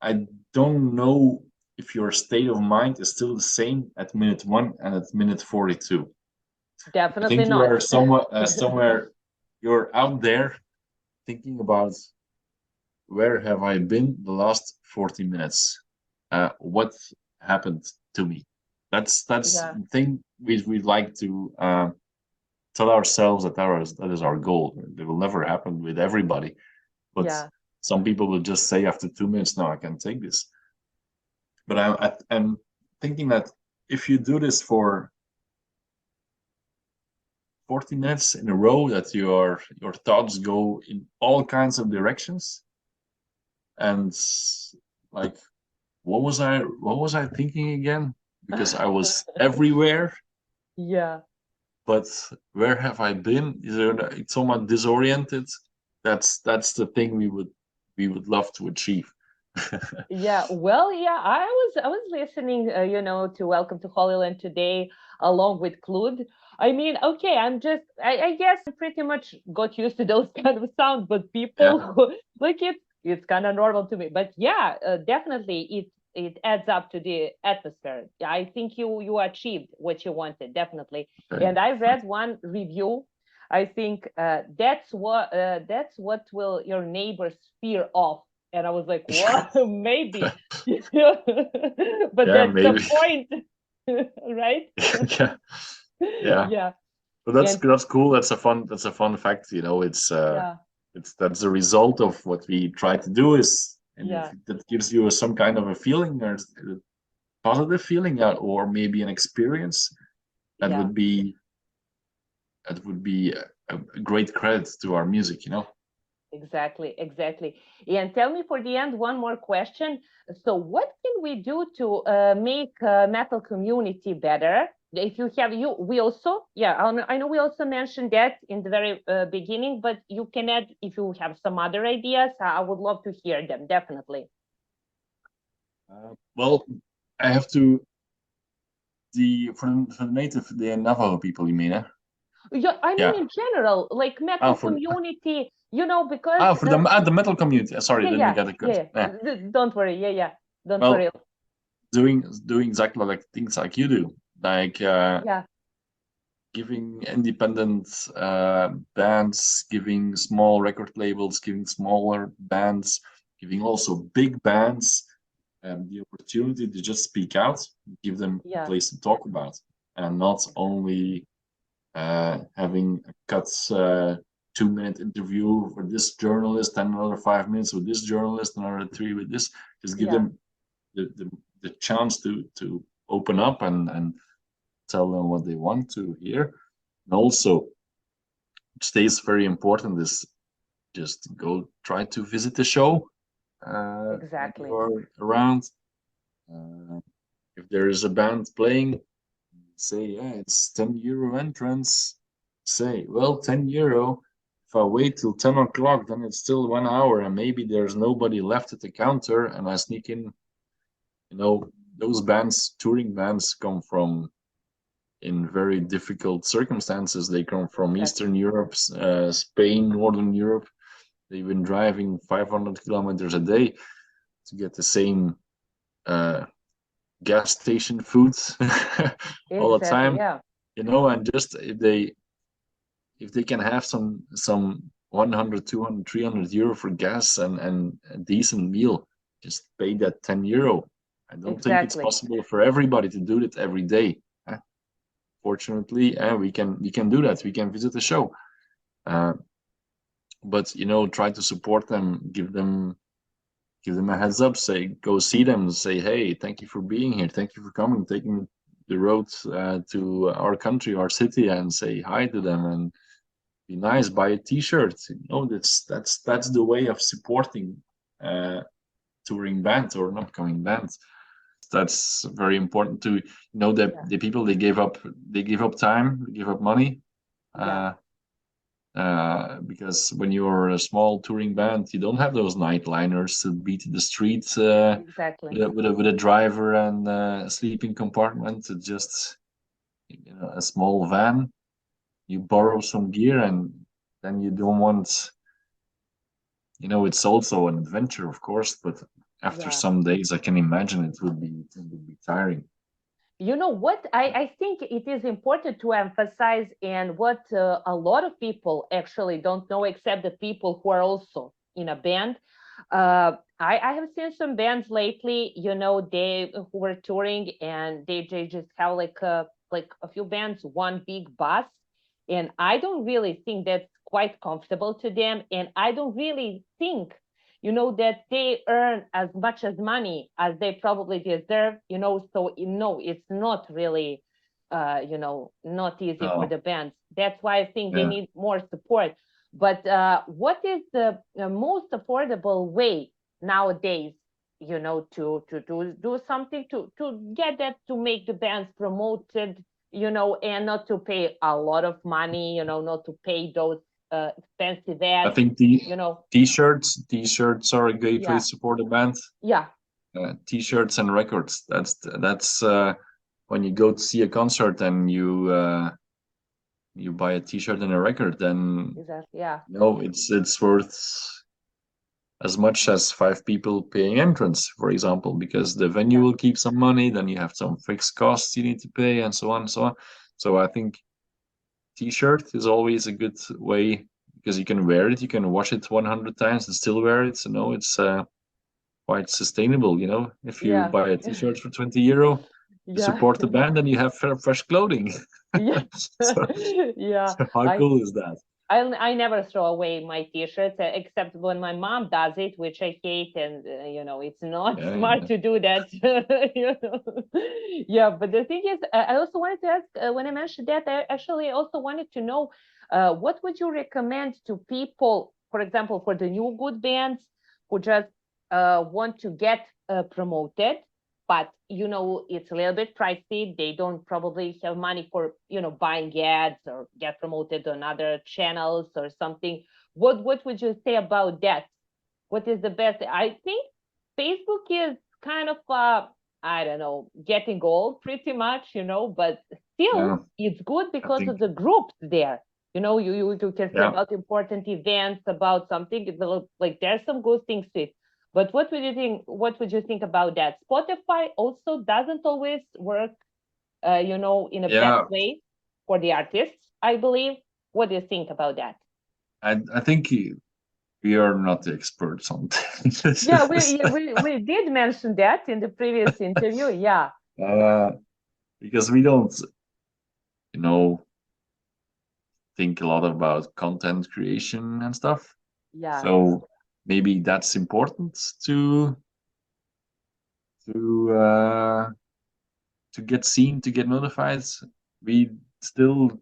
I don't know if your state of mind is still the same at minute 1 and at minute 42. I Definitely think you not. are somewhere you're out there thinking about, where have I been the last 40 minutes? What happened to me? That's Yeah. the thing we'd like to tell ourselves, that is our goal. It will never happen with everybody, but Yeah. some people will just say after 2 minutes, "No, I can take this." But I'm thinking that if you do this for 40 minutes in a row, that your thoughts go in all kinds of directions, and like, what was I thinking again? Because I was everywhere, Yeah. but where have I been? It's somewhat disoriented. That's the thing we would love to achieve. Yeah, well, yeah, I was listening, to Welcome to Holyland today along with Claude. I mean, okay, I guess I'm pretty much got used to those kind of sounds, but Yeah, people like it's kind of normal to me. But yeah, definitely it adds up to the atmosphere. Yeah, I think you achieved what you wanted, definitely. okay. And I read one review. I think that's what will your neighbors fear of, and I was like, well, maybe, but Yeah, that's the maybe. point, right? Yeah, yeah. Yeah. But that's And that's cool. That's a fun fact. yeah, That's the result of what we try to do is, and if yeah, that gives you some kind of a feeling, or a positive feeling, or maybe an experience, that yeah, would be that would be a great credit to our music. exactly, exactly. And tell me for the end, one more question. So what can we do to make metal community better? If you have we also, yeah, I know we also mentioned that in the very beginning, but you can add if you have some other ideas. I would love to hear them, definitely. Well, I have to for the native, the Navajo people, you mean? Yeah, I mean Yeah. in general, like Ah, metal for community, because for the metal community. Sorry, yeah, didn't yeah, get it good. yeah, Yeah. yeah. Don't worry, yeah, yeah, don't worry. Well, doing exactly like things like you do, like Yeah, giving independent bands, giving small record labels, giving smaller bands, giving also big bands the opportunity to just speak out, give them a yeah, place to talk about, and not only having a cut 2-minute interview for this journalist, and another 5 minutes with this journalist, another three with this. Just give yeah, them the chance to open up and tell them what they want to hear. And also, which stays very important, is just go try to visit the show when exactly. you're around. Uh, if there is a band playing, say, yeah, it's €10 entrance. Say, well, €10. if I wait till 10 o'clock, then it's still 1 hour, and maybe there's nobody left at the counter, and I sneak in. Those bands, touring bands, come from in very difficult circumstances. They come from Eastern Europe, Spain, Northern Europe. They've been driving 500 kilometers a day to get the same gas station foods all the time. Yeah. And just if they can have some 100, 200, 300 euro for gas and a decent meal, just pay that 10 euro. I don't think it's possible for everybody to do it every day. Fortunately, we can do that. We can visit the show, but try to support them, give them a heads up, say go see them, say, hey, thank you for being here, thank you for coming, taking the road to our country, our city, and say hi to them and be nice, buy a t-shirt. That's the way of supporting touring band or an upcoming band. That's very important to that the people, they give up time, they give up money, because when you're a small touring band, you don't have those nightliners to beat the streets with a driver and a sleeping compartment. It's just a small van. You borrow some gear, and then you don't want. It's also an adventure, of course, but after some days, I can imagine it would be tiring. You know what? I think it is important to emphasize, and what a lot of people actually don't know, except the people who are also in a band. I have seen some bands lately, they who were touring, and they just have like a few bands, one big bus. And I don't really think that's quite comfortable to them. And I don't really think that they earn as much as money as they probably deserve, so it's not really not easy for the bands. That's why I think they need more support. But what is the most affordable way nowadays, to do something to get that, to make the bands promoted, and not to pay a lot of money, not to pay those expensive ads. I think t-shirts are a great way to support a band. T-shirts and records. That's when you go to see a concert and you buy a t-shirt and a record, then it's worth as much as 5 people paying entrance, for example, because the venue will keep some money. Then you have some fixed costs you need to pay, and so on and so on. So I think t-shirt is always a good way, because you can wear it, you can wash it 100 times and still wear it. So it's quite sustainable. If you buy a t-shirt for 20 euro, you support the band, and you have fresh clothing. So how cool is that? I never throw away my t-shirts, except when my mom does it, which I hate, and it's not smart to do that. But the thing is, I also wanted to ask, when I mentioned that, I actually also wanted to know, what would you recommend to people, for example, for the new good bands who just want to get promoted, but it's a little bit pricey. They don't probably have money for buying ads or get promoted on other channels or something. What would you say about that? What is the best? I think Facebook is kind of I don't know, getting old pretty much, but still it's good because of the groups there. You can say about important events, about something, like there's some good things to it. But what would you think? What would you think about that? Spotify also doesn't always work, in a best way for the artists, I believe. What do you think about that? I think we are not the experts on this. We did mention that in the previous interview. Because we don't, think a lot about content creation and stuff. So maybe that's important to get seen, to get notified. We still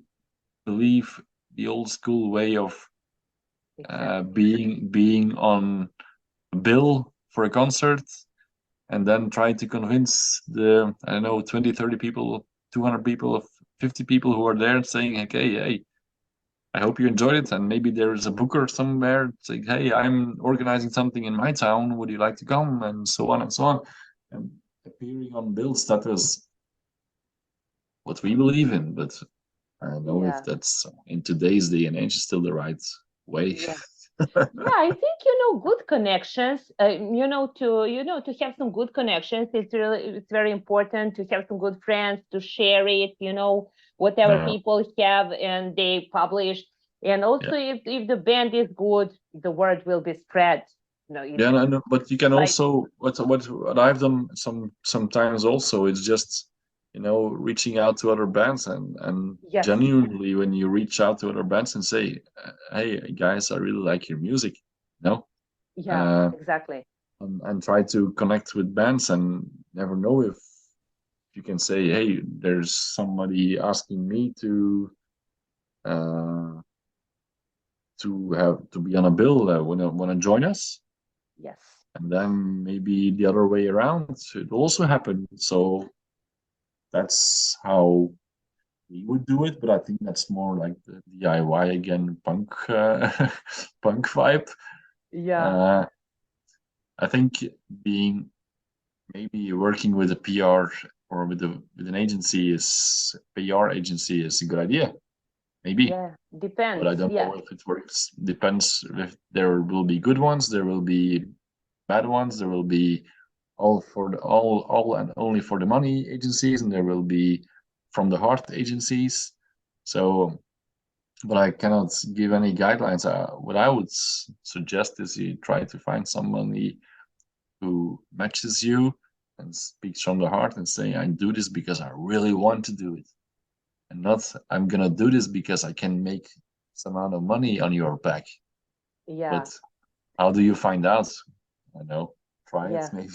believe the old school way of being on a bill for a concert, and then try to convince the 20, 30 people, 200 people, 50 people who are there, saying, okay, hey, I hope you enjoyed it, and maybe there is a booker somewhere saying, "Hey, I'm organizing something in my town. Would you like to come?" And so on and so on. And appearing on bills, that is what we believe in. But I don't know if Yeah. that's in today's day and age still the right way. Yeah. Yeah, I think good connections. To have some good connections. It's very important to have some good friends to share it. Whatever uh, people have and they publish, and yeah, also if the band is good, the word will be spread. It's yeah, no, but you can like also what I've done sometimes also is just reaching out to other bands and yes, genuinely when you reach out to other bands and say, "Hey guys, I really like your music," you know, yeah, uh, exactly. and try to connect with bands and never know if you can say, "Hey, there's somebody asking me uh, to be on a bill. Want to join us?" Yes, And then maybe the other way around, it also happened. So that's how we would do it. But I think that's more like the DIY again, punk punk vibe. yeah, Uh, I think being maybe working with a PR or with an agency is PR agency is a good idea. Maybe, yeah. but I Depends. don't Yeah, know if it works. Depends if there will be good ones, there will be bad ones, there will be all and only for the money agencies, and there will be from the heart agencies. So, but I cannot give any guidelines. What I would suggest is you try to find somebody who matches you and speaks from the heart and say, "I do this because I really want to do it, and not I'm gonna do this because I can make some amount of money on your back." yeah, But how do you find out? I know. Try it yeah. maybe.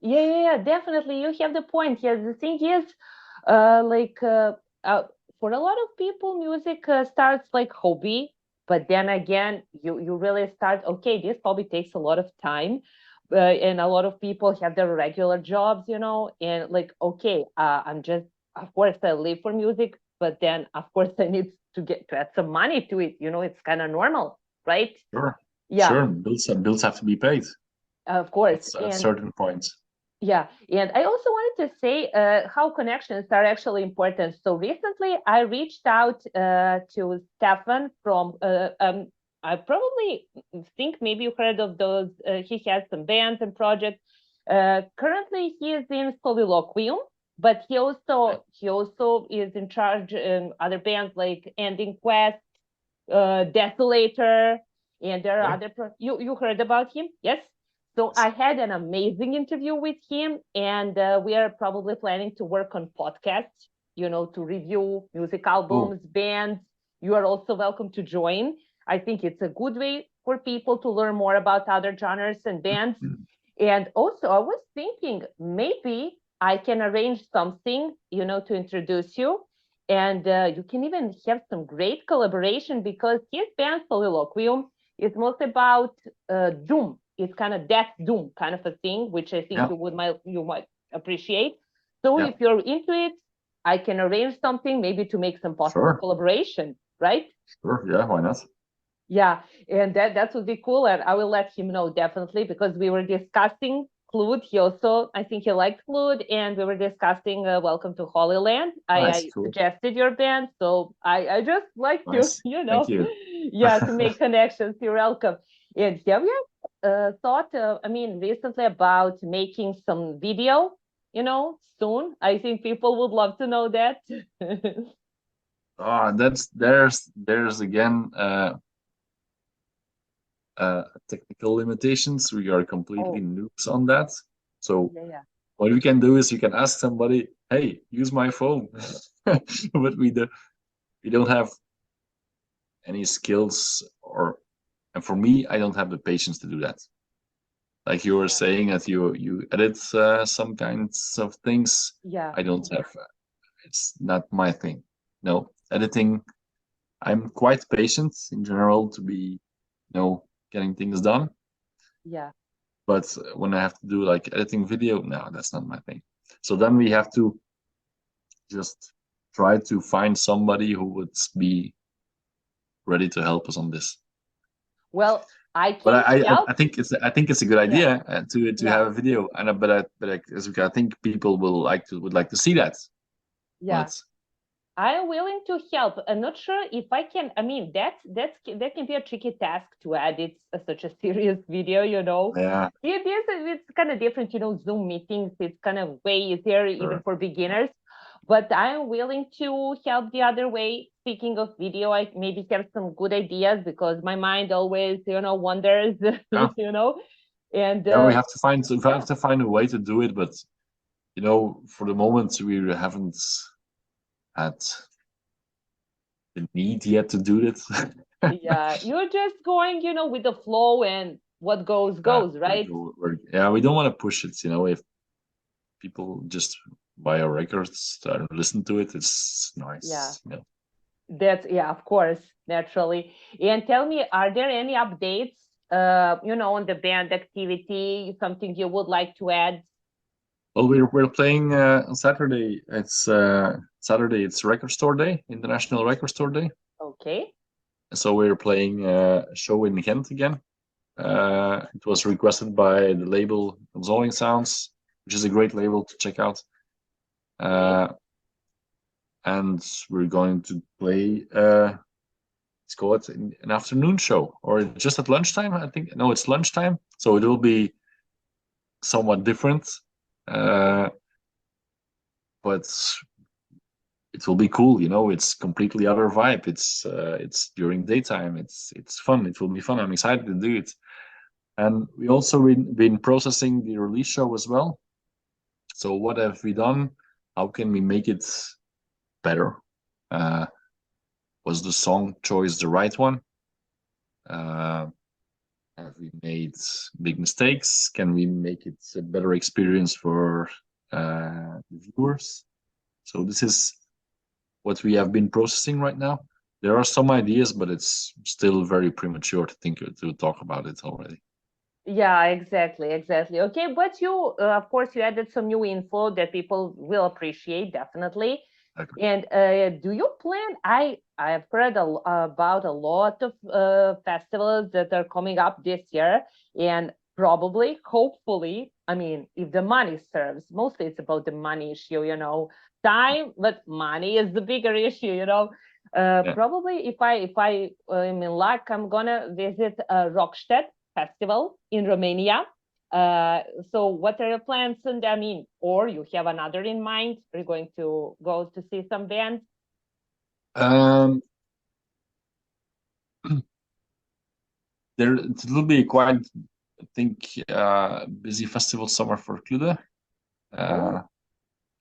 Yeah, definitely. You have the point. Yes, the thing is, like uh, for a lot of people, music starts like hobby, but then again, you really start. Okay, this hobby takes a lot of time, and a lot of people have their regular jobs, and like okay, I'm just of course I live for music, but then of course I need to add some money to it. It's kind of normal, right? Sure, Yeah, sure. Bills have to be paid of course, at and certain points. yeah, and I also wanted to say how connections are actually important. So recently, I reached out to Stefan from. I probably think maybe you heard of those. He has some bands and projects. Currently, he is in Soliloquium, but he also is in charge in other bands like Ending Quest, Desolator, and there are Okay. other. You heard about him? Yes. So I had an amazing interview with him, and we are probably planning to work on podcasts, to review music Cool. albums, bands. You are also welcome to join. I think it's a good way for people to learn more about other genres and bands. And also, I was thinking maybe I can arrange something, to introduce you. And you can even have some great collaboration because his band Soliloquium is mostly about doom. It's kind of death doom kind of a thing, which I think Yeah, you might appreciate. So yeah, if you're into it, I can arrange something maybe to make some possible sure, collaboration, right? sure. Yeah, why not? Yeah, and that would be cool, and I will let him know definitely because we were discussing Clued. I think he liked Clued, and we were discussing Welcome to Holyland. I, Nice, I cool, suggested your band, so I just like to, nice. Thank you. yeah, to make connections. You're welcome. And have you thought, I mean, recently about making some video? Soon. I think people would love to know that. That's there's again technical limitations. We are completely Oh, noobs on that. So yeah, yeah, what you can do is you can ask somebody, "Hey, use my phone," but we don't have any skills and for me, I don't have the patience to do that. Like you were yeah, saying that you edit some kinds of things. yeah, I don't have. It's not my thing. No, editing. I'm quite patient in general to be, getting things done. yeah. But when I have to do like editing video, no, that's not my thing. So then we have to just try to find somebody who would be ready to help us on this. Well, I But can help. I think it's a good Yeah, idea to yeah, have a video, and I think people would like to see that. yeah. But I'm willing to help. I'm not sure if I can. I mean, that can be a tricky task to edit such a serious video. yeah, It's kind of different. Zoom meetings. It's kind of way easier even sure. for beginners. But I'm willing to help the other way. Speaking of video, I maybe have some good ideas because my mind always, wanders. Yeah, And yeah. We yeah, have to find a way to do it, but for the moment we haven't had the need yet to do it. yeah, you're just going, with the flow, and what goes Yeah, goes, right? we don't want to push it. If people just buy our records and listen to it, it's Yeah. nice. Yeah, of course, naturally. And tell me, are there any updates, on the band activity, something you would like to add? Well, we're playing on Saturday. It's Saturday. It's Record Store Day, International Record Store Day. Okay. So we're playing a show in Ghent again. It was requested by the label Consoling Sounds, which is a great label to check out. Okay. And we're going to play. Let's call it an afternoon show, or just at lunchtime. I think no, it's lunchtime, so it will be somewhat different. But it will be cool. It's completely other vibe. It's during daytime. It's fun. It will be fun. I'm excited to do it. And we also been processing the release show as well. So what have we done? How can we make it better? Was the song choice the right one? Have we made big mistakes? Can we make it a better experience for the viewers? So this is what we have been processing right now. There are some ideas, but it's still very premature to talk about it already. Yeah, exactly. Okay, but of course, you added some new info that people will appreciate, definitely. Okay. And do you plan? I've heard about a lot of festivals that are coming up this year, and probably, hopefully, I mean, if the money serves, mostly it's about the money issue, time, but money is the bigger issue. Yeah. Probably, if I am in luck, I'm gonna visit Rockstedt Festival in Romania. So what are your plans? And I mean, or you have another in mind? Are you going to go to see some bands? Um, it will be quite, I think, busy festival summer for Clude, Oh,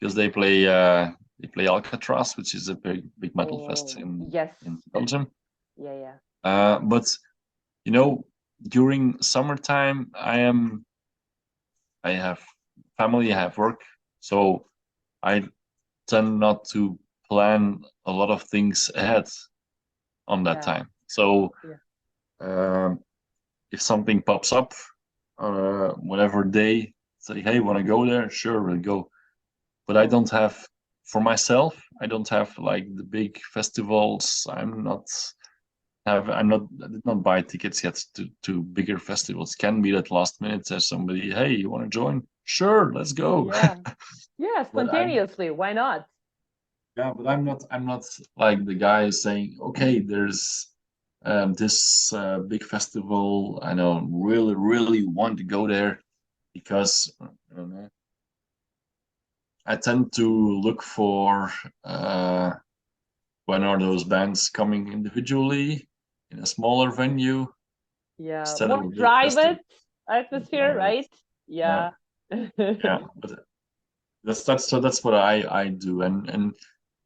because they play Alcatraz, which is a big metal fest oh, yes. in Belgium. Yeah, yeah. But during summertime, I have family, I have work, so I tend not to plan a lot of things ahead on that Yeah, time. So yeah, um, if something pops up, whatever day, say, hey, want to go there? Sure, we'll go. But I oh, don't have, for myself, I don't have like the big festivals. I did not buy tickets yet to bigger festivals. Can be that last minute there's somebody, hey, you want to join? Sure, let's go. yeah, yeah. But I'm Spontaneously, why not? Yeah, but I'm not like the guy saying, okay, there's this big festival. I know, really, really want to go there because I don't know. I tend to look for when are those bands coming individually in a smaller venue Yeah, instead of more a big festival. private atmosphere, Private. right? Yeah, Yeah. yeah. But that's what I do, and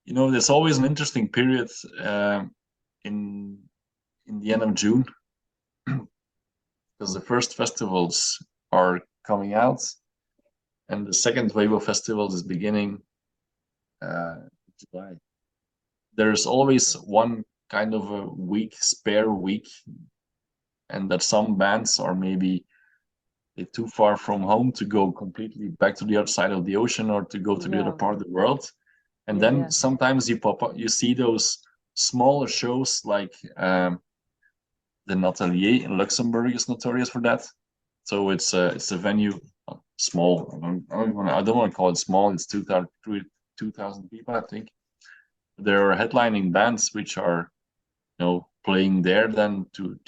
there's always an interesting period in the end of June because the first festivals are coming out and the second wave of festivals is beginning July. There's always one kind of a spare week, and that some bands are maybe too far from home to go completely back to the other side of the ocean or to go to the other Yeah, part of the world. And yeah, then yeah, sometimes you see those smaller shows like the Natelier in Luxembourg is notorious for that. So it's a venue, small. I don't want to call it small. It's 2,000 people, I think. There are headlining bands which are, playing there then to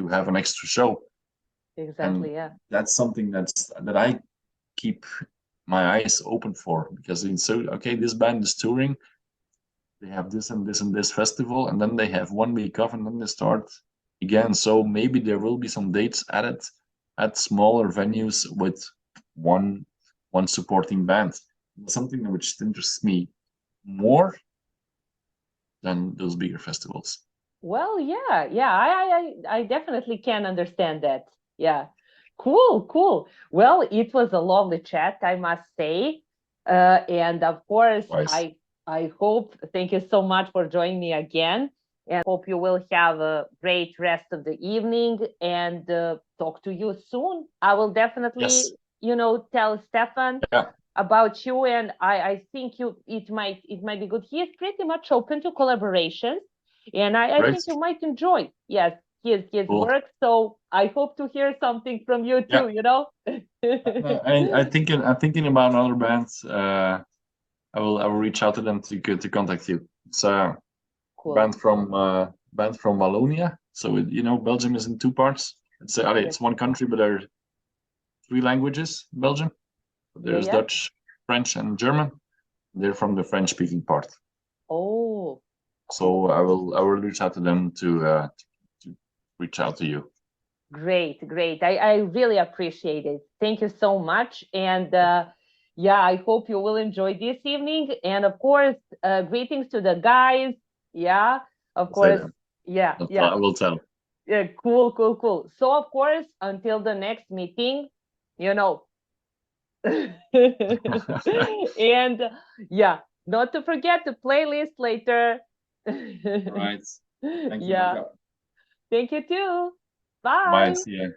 have an extra show. Exactly. And Yeah. that's something that I keep my eyes open for, because okay, this band is touring. They have this and this and this festival, and then they have 1 week off, and then they start again. So maybe there will be some dates added at smaller venues with one supporting band. Something which interests me more than those bigger festivals. Well, yeah, yeah, I definitely can understand that. Yeah. Cool, cool. Well, it was a lovely chat, I must say. And of course, Twice. I hope, thank you so much for joining me again. And hope you will have a great rest of the evening and talk to you soon. I will definitely, Yes. tell Stefan Yeah. about you, and I think it might be good. He is pretty much open to collaborations, and I Great. think you might enjoy, yes, his Cool. work. So I hope to hear something from you Yeah. too. I'm thinking about another bands. I will reach out to them to contact you. It's a Cool. band from Wallonia. So Belgium is in two parts. It's one country, but there are 3 languages in Belgium. There's Yeah. Dutch, French, and German. They're from the French-speaking part. Oh, So I will reach out to them to reach out to you. great, great. I really appreciate it. Thank you so much. And yeah, I hope you will enjoy this evening. And of course, greetings to the guys. Yeah, of course. Yeah, yeah. I will tell. Yeah, cool, cool, cool. So of course, until the next meeting, and yeah, not to forget the playlist later. Right. Thank you, Yeah. Becca. Thank you too. Bye. Bye. See you.